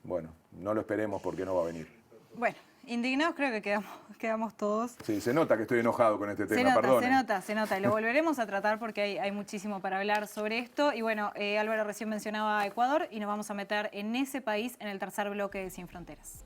Bueno, no lo esperemos porque no va a venir. Bueno, indignados creo que quedamos todos. Sí, se nota que estoy enojado con este tema, perdón. Se nota. Y lo volveremos a tratar porque hay muchísimo para hablar sobre esto. Y bueno, Álvaro recién mencionaba Ecuador y nos vamos a meter en ese país en el tercer bloque de Sin Fronteras.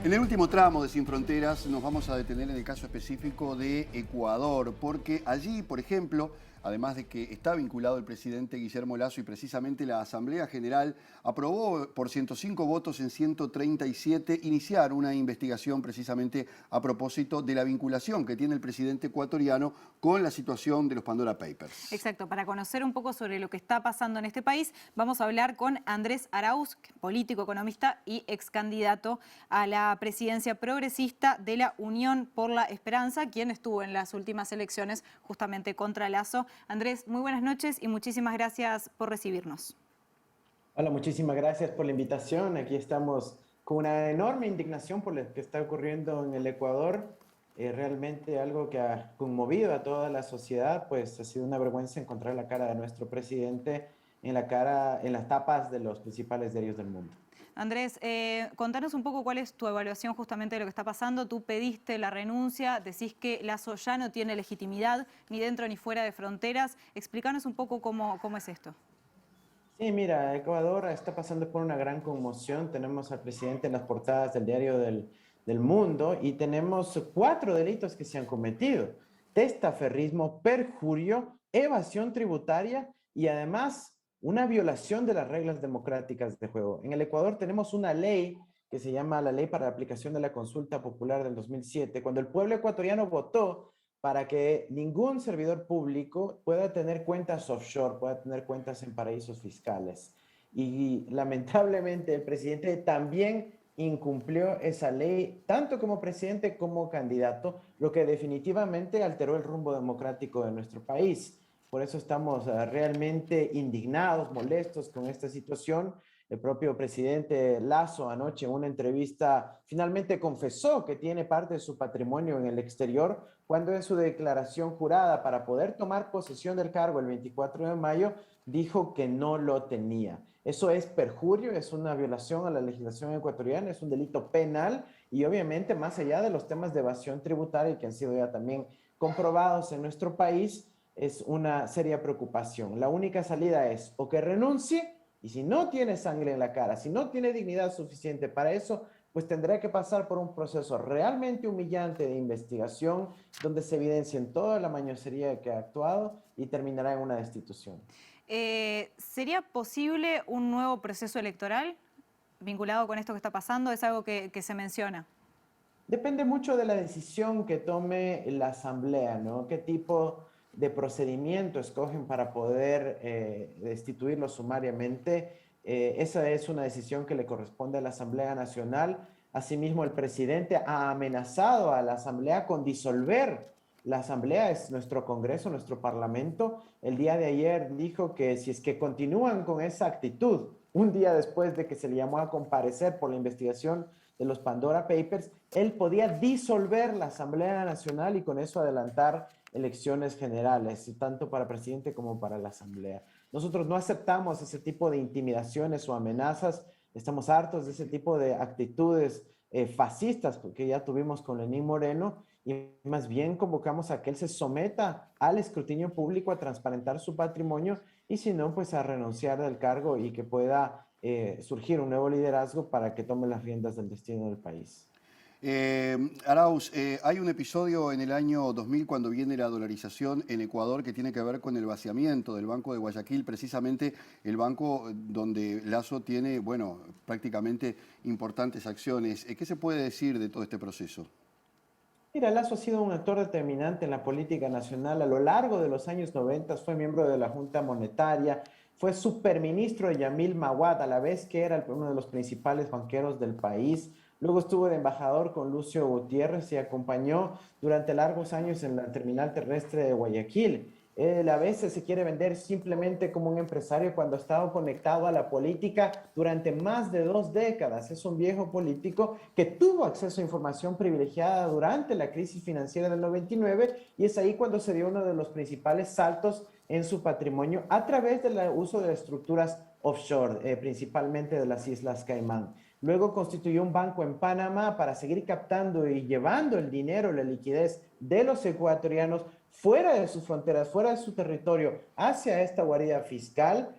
En el último tramo de Sin Fronteras nos vamos a detener en el caso específico de Ecuador, porque allí, por ejemplo, además de que está vinculado el presidente Guillermo Lasso y precisamente la Asamblea General aprobó por 105 votos en 137 iniciar una investigación precisamente a propósito de la vinculación que tiene el presidente ecuatoriano con la situación de los Pandora Papers. Exacto, para conocer un poco sobre lo que está pasando en este país, vamos a hablar con Andrés Arauz, político, economista y ex candidato a la presidencia progresista de la Unión por la Esperanza, quien estuvo en las últimas elecciones justamente contra Lasso. Andrés, muy buenas noches y muchísimas gracias por recibirnos. Hola, muchísimas gracias por la invitación. Aquí estamos con una enorme indignación por lo que está ocurriendo en el Ecuador. Realmente algo que ha conmovido a toda la sociedad, pues ha sido una vergüenza encontrar la cara de nuestro presidente en las tapas de los principales diarios del mundo. Andrés, contanos un poco cuál es tu evaluación justamente de lo que está pasando. Tú pediste la renuncia, decís que Lasso ya no tiene legitimidad ni dentro ni fuera de fronteras. Explícanos un poco cómo es esto. Sí, mira, Ecuador está pasando por una gran conmoción. Tenemos al presidente en las portadas del diario del Mundo y tenemos 4 delitos que se han cometido: testaferrismo, perjurio, evasión tributaria y además una violación de las reglas democráticas de juego. En el Ecuador tenemos una ley que se llama la Ley para la Aplicación de la Consulta Popular del 2007, cuando el pueblo ecuatoriano votó para que ningún servidor público pueda tener cuentas offshore, pueda tener cuentas en paraísos fiscales. Y lamentablemente el presidente también incumplió esa ley, tanto como presidente como candidato, lo que definitivamente alteró el rumbo democrático de nuestro país. Por eso estamos realmente indignados, molestos con esta situación El propio presidente Lasso anoche en una entrevista finalmente confesó que tiene parte de su patrimonio en el exterior, cuando en su declaración jurada para poder tomar posesión del cargo el 24 de mayo dijo que no lo tenía. Eso es perjurio, es una violación a la legislación ecuatoriana, es un delito penal y obviamente más allá de los temas de evasión tributaria que han sido ya también comprobados en nuestro país, es una seria preocupación. La única salida es o que renuncie y si no tiene sangre en la cara, si no tiene dignidad suficiente para eso, pues tendrá que pasar por un proceso realmente humillante de investigación donde se evidencien toda la mañosería que ha actuado y terminará en una destitución. ¿Sería posible un nuevo proceso electoral vinculado con esto que está pasando? Es algo que se menciona. Depende mucho de la decisión que tome la Asamblea, ¿no? ¿Qué tipo de procedimiento escogen para poder destituirlo sumariamente? Esa es una decisión que le corresponde a la Asamblea Nacional. Asimismo, el presidente ha amenazado a la Asamblea con disolver. La Asamblea es nuestro Congreso, nuestro Parlamento. El día de ayer dijo que si es que continúan con esa actitud, un día después de que se le llamó a comparecer por la investigación de los Pandora Papers, él podía disolver la Asamblea Nacional y con eso adelantar elecciones generales, tanto para presidente como para la Asamblea. Nosotros no aceptamos ese tipo de intimidaciones o amenazas, estamos hartos de ese tipo de actitudes fascistas que ya tuvimos con Lenín Moreno y más bien convocamos a que él se someta al escrutinio público, a transparentar su patrimonio y si no, pues a renunciar del cargo y que pueda surgir un nuevo liderazgo para que tome las riendas del destino del país. Arauz, hay un episodio en el año 2000 cuando viene la dolarización en Ecuador que tiene que ver con el vaciamiento del Banco de Guayaquil, precisamente el banco donde Lasso tiene, bueno, prácticamente importantes acciones. ¿Qué se puede decir de todo este proceso? Mira, Lasso ha sido un actor determinante en la política nacional. A lo largo de los años 90 fue miembro de la Junta Monetaria, fue superministro de Yamil Maguad, a la vez que era uno de los principales banqueros del país. Luego estuvo de embajador con Lucio Gutiérrez y acompañó durante largos años en la terminal terrestre de Guayaquil. Él a veces se quiere vender simplemente como un empresario cuando ha estado conectado a la política durante más de 2 décadas. Es un viejo político que tuvo acceso a información privilegiada durante la crisis financiera del 99 y es ahí cuando se dio uno de los principales saltos en su patrimonio a través del uso de estructuras offshore, principalmente de las Islas Caimán. Luego constituyó un banco en Panamá para seguir captando y llevando el dinero, la liquidez de los ecuatorianos fuera de sus fronteras, fuera de su territorio, hacia esta guarida fiscal.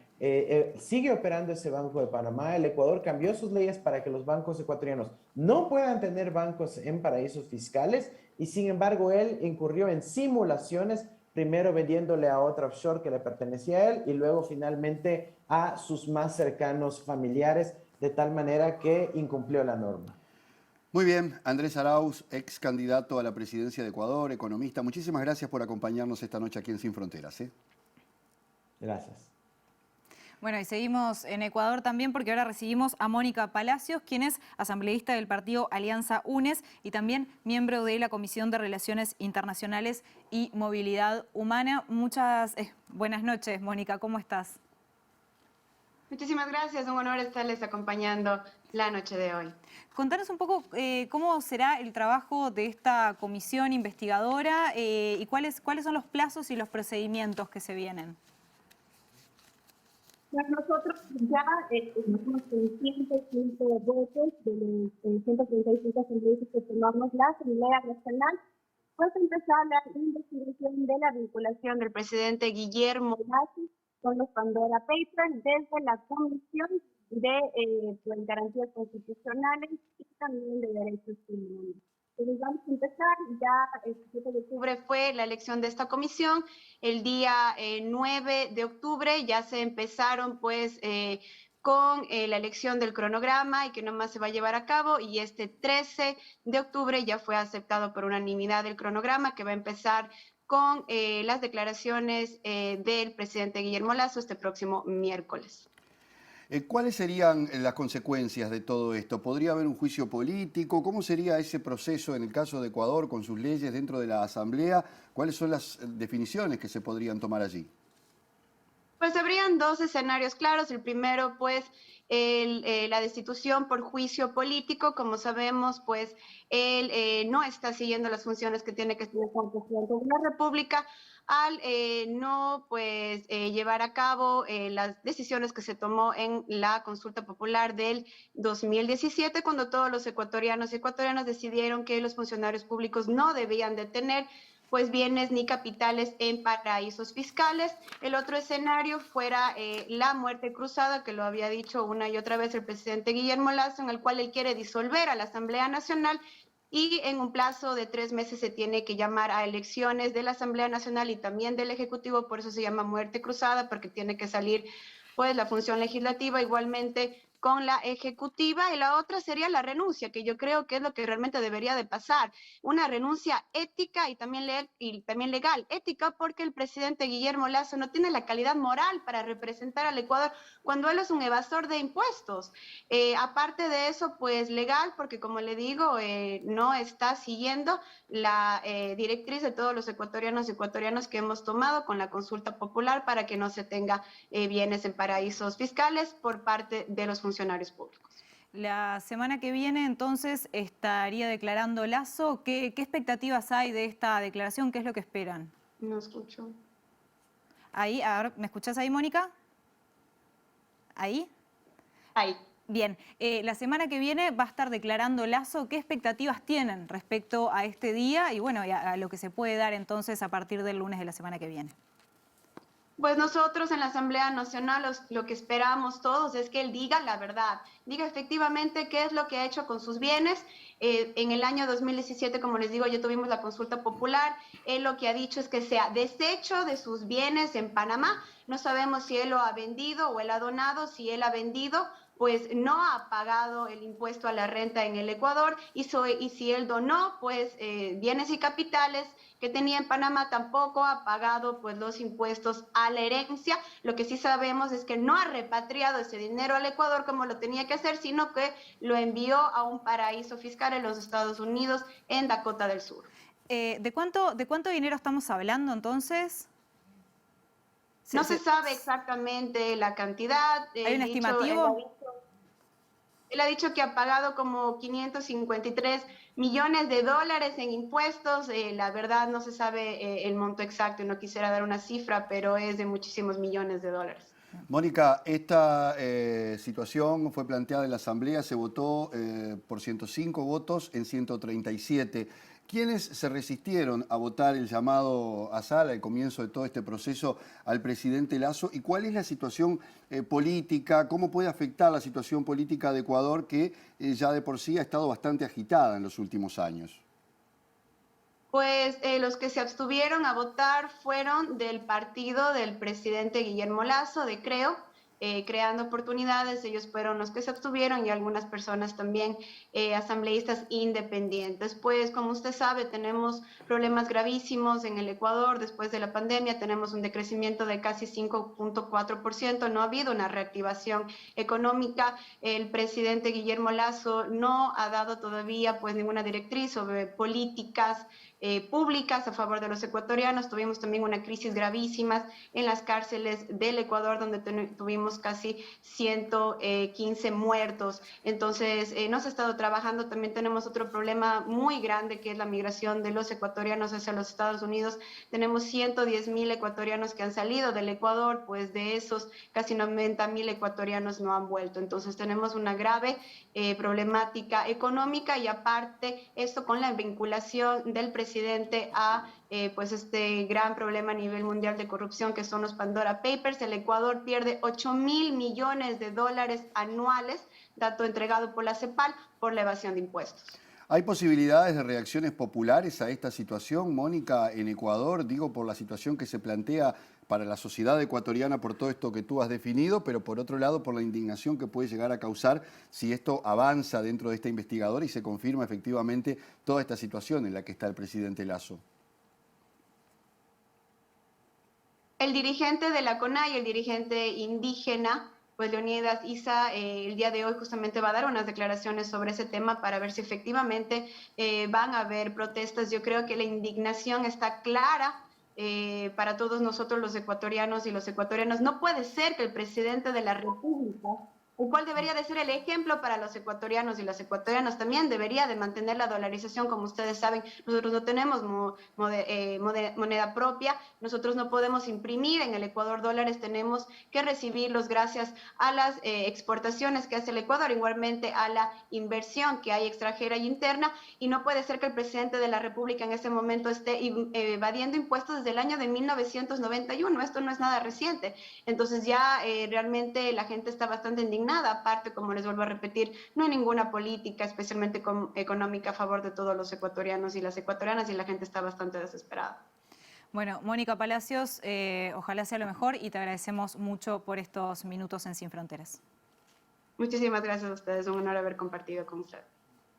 Sigue operando ese Banco de Panamá. El Ecuador cambió sus leyes para que los bancos ecuatorianos no puedan tener bancos en paraísos fiscales y sin embargo él incurrió en simulaciones, primero vendiéndole a otra offshore que le pertenecía a él y luego finalmente a sus más cercanos familiares, de tal manera que incumplió la norma. Muy bien, Andrés Arauz, ex candidato a la presidencia de Ecuador, economista. Muchísimas gracias por acompañarnos esta noche aquí en Sin Fronteras. Gracias. Bueno, y seguimos en Ecuador también porque ahora recibimos a Mónica Palacios, quien es asambleísta del partido Alianza UNES y también miembro de la Comisión de Relaciones Internacionales y Movilidad Humana. Muchas buenas noches, Mónica, ¿cómo estás? Muchísimas gracias, un honor estarles acompañando la noche de hoy. Contanos un poco cómo será el trabajo de esta comisión investigadora y cuáles son los plazos y los procedimientos que se vienen. Bueno, nosotros ya tenemos 105 votos de los 135 asambleístas que formamos la Asamblea Nacional. Pues empezar la investigación de la vinculación del presidente Guillermo Lasso con los Pandora Papers desde la Comisión de Garantías Constitucionales y también de Derechos Humanos. Entonces vamos a empezar, ya el 7 de octubre fue la elección de esta comisión, el día 9 de octubre ya se empezaron pues con la elección del cronograma y que nomás se va a llevar a cabo y este 13 de octubre ya fue aceptado por unanimidad el cronograma que va a empezar con las declaraciones del presidente Guillermo Lasso este próximo miércoles. ¿Cuáles serían las consecuencias de todo esto? ¿Podría haber un juicio político? ¿Cómo sería ese proceso en el caso de Ecuador con sus leyes dentro de la Asamblea? ¿Cuáles son las definiciones que se podrían tomar allí? Pues habrían dos escenarios claros. El primero, pues, la destitución por juicio político. Como sabemos, pues, él no está siguiendo las funciones que tiene que tener como presidente de la República al no, pues, llevar a cabo las decisiones que se tomó en la consulta popular del 2017, cuando todos los ecuatorianos y ecuatorianas decidieron que los funcionarios públicos no debían de tener pues bienes ni capitales en paraísos fiscales. El otro escenario fuera la muerte cruzada, que lo había dicho una y otra vez el presidente Guillermo Lasso, en el cual él quiere disolver a la Asamblea Nacional y en un plazo de 3 meses se tiene que llamar a elecciones de la Asamblea Nacional y también del Ejecutivo, por eso se llama muerte cruzada, porque tiene que salir pues la función legislativa igualmente con la ejecutiva, y la otra sería la renuncia, que yo creo que es lo que realmente debería de pasar, una renuncia ética y también legal. Ética porque el presidente Guillermo Lasso no tiene la calidad moral para representar al Ecuador cuando él es un evasor de impuestos. Aparte de eso, pues legal, porque como le digo, no está siguiendo la directriz de todos los ecuatorianos y ecuatorianas que hemos tomado con la consulta popular para que no se tenga bienes en paraísos fiscales por parte de los funcionarios públicos. La semana que viene, entonces, estaría declarando Lasso. ¿Qué expectativas hay de esta declaración? ¿Qué es lo que esperan? No escucho. Ahí, a ver, ¿me escuchás ahí, Mónica? ¿Ahí? Ahí. Bien, la semana que viene va a estar declarando Lasso. ¿Qué expectativas tienen respecto a este día y bueno, a lo que se puede dar entonces a partir del lunes de la semana que viene? Pues nosotros en la Asamblea Nacional lo que esperamos todos es que él diga la verdad, diga efectivamente qué es lo que ha hecho con sus bienes. En el año 2017, como les digo, ya tuvimos la consulta popular. Él lo que ha dicho es que se ha deshecho de sus bienes en Panamá. No sabemos si él lo ha vendido o él ha donado. Si él ha vendido, pues no ha pagado el impuesto a la renta en el Ecuador, y si él donó, pues bienes y capitales que tenía en Panamá, tampoco ha pagado pues los impuestos a la herencia. Lo que sí sabemos es que no ha repatriado ese dinero al Ecuador como lo tenía que hacer, sino que lo envió a un paraíso fiscal en los Estados Unidos, en Dakota del Sur. ¿De cuánto dinero estamos hablando entonces? No se sabe exactamente la cantidad. ¿Hay un estimativo? Él ha dicho que ha pagado como 553 millones de dólares en impuestos. La verdad no se sabe el monto exacto, no quisiera dar una cifra, pero es de muchísimos millones de dólares. Mónica, esta situación fue planteada en la Asamblea, se votó por 105 votos en 137. ¿Quiénes se resistieron a votar el llamado a sala al comienzo de todo este proceso al presidente Lasso? ¿Y cuál es la situación política? ¿Cómo puede afectar la situación política de Ecuador, que ya de por sí ha estado bastante agitada en los últimos años? Pues los que se abstuvieron a votar fueron del partido del presidente Guillermo Lasso, de Creo, Creando Oportunidades. Ellos fueron los que se abstuvieron, y algunas personas también asambleístas independientes. Pues como usted sabe, tenemos problemas gravísimos en el Ecuador después de la pandemia. Tenemos un decrecimiento de casi 5.4%. No ha habido una reactivación económica. El presidente Guillermo Lasso no ha dado todavía pues ninguna directriz sobre políticas públicas a favor de los ecuatorianos. Tuvimos también una crisis gravísima en las cárceles del Ecuador, donde tuvimos casi 115 muertos. Entonces, no se ha estado trabajando. También tenemos otro problema muy grande, que es la migración de los ecuatorianos hacia los Estados Unidos. Tenemos 110,000 ecuatorianos que han salido del Ecuador, pues de esos casi 90,000 ecuatorianos no han vuelto. Entonces, tenemos una grave problemática económica, y aparte esto con la vinculación del presidente a pues este gran problema a nivel mundial de corrupción, que son los Pandora Papers. El Ecuador pierde 8,000 millones de dólares anuales, dato entregado por la CEPAL, por la evasión de impuestos. ¿Hay posibilidades de reacciones populares a esta situación, Mónica, en Ecuador? Digo, por la situación que se plantea para la sociedad ecuatoriana por todo esto que tú has definido, pero por otro lado por la indignación que puede llegar a causar si esto avanza dentro de esta investigadora y se confirma efectivamente toda esta situación en la que está el presidente Lasso. El dirigente de la CONAIE, el dirigente indígena, pues Leonidas Issa, el día de hoy justamente va a dar unas declaraciones sobre ese tema para ver si efectivamente van a haber protestas. Yo creo que la indignación está clara para todos nosotros los ecuatorianos y los ecuatorianas. No puede ser que el presidente de la República, el cual debería de ser el ejemplo para los ecuatorianos y las ecuatorianas, también debería de mantener la dolarización. Como ustedes saben, nosotros no tenemos moneda propia, nosotros no podemos imprimir en el Ecuador dólares, tenemos que recibirlos gracias a las exportaciones que hace el Ecuador, igualmente a la inversión que hay extranjera y interna, y no puede ser que el presidente de la República en este momento esté evadiendo impuestos desde el año de 1991, esto no es nada reciente. Entonces ya realmente la gente está bastante indignada. Aparte, como les vuelvo a repetir, no hay ninguna política, especialmente económica, a favor de todos los ecuatorianos y las ecuatorianas, y la gente está bastante desesperada. Bueno, Mónica Palacios, ojalá sea lo mejor y te agradecemos mucho por estos minutos en Sin Fronteras. Muchísimas gracias a ustedes, un honor haber compartido con ustedes.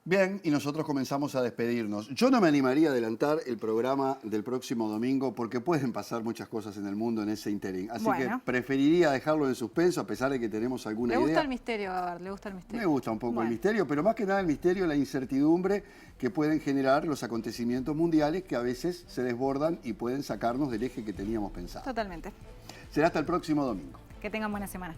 Bien, y nosotros comenzamos a despedirnos. Yo no me animaría a adelantar el programa del próximo domingo porque pueden pasar muchas cosas en el mundo en ese interín. Así que preferiría dejarlo en suspenso a pesar de que tenemos alguna idea. ¿Le gusta el misterio, Gabar? ¿Le gusta el misterio? Me gusta un poco el misterio, pero más que nada el misterio, la incertidumbre que pueden generar los acontecimientos mundiales que a veces se desbordan y pueden sacarnos del eje que teníamos pensado. Totalmente. Será hasta el próximo domingo. Que tengan buena semana.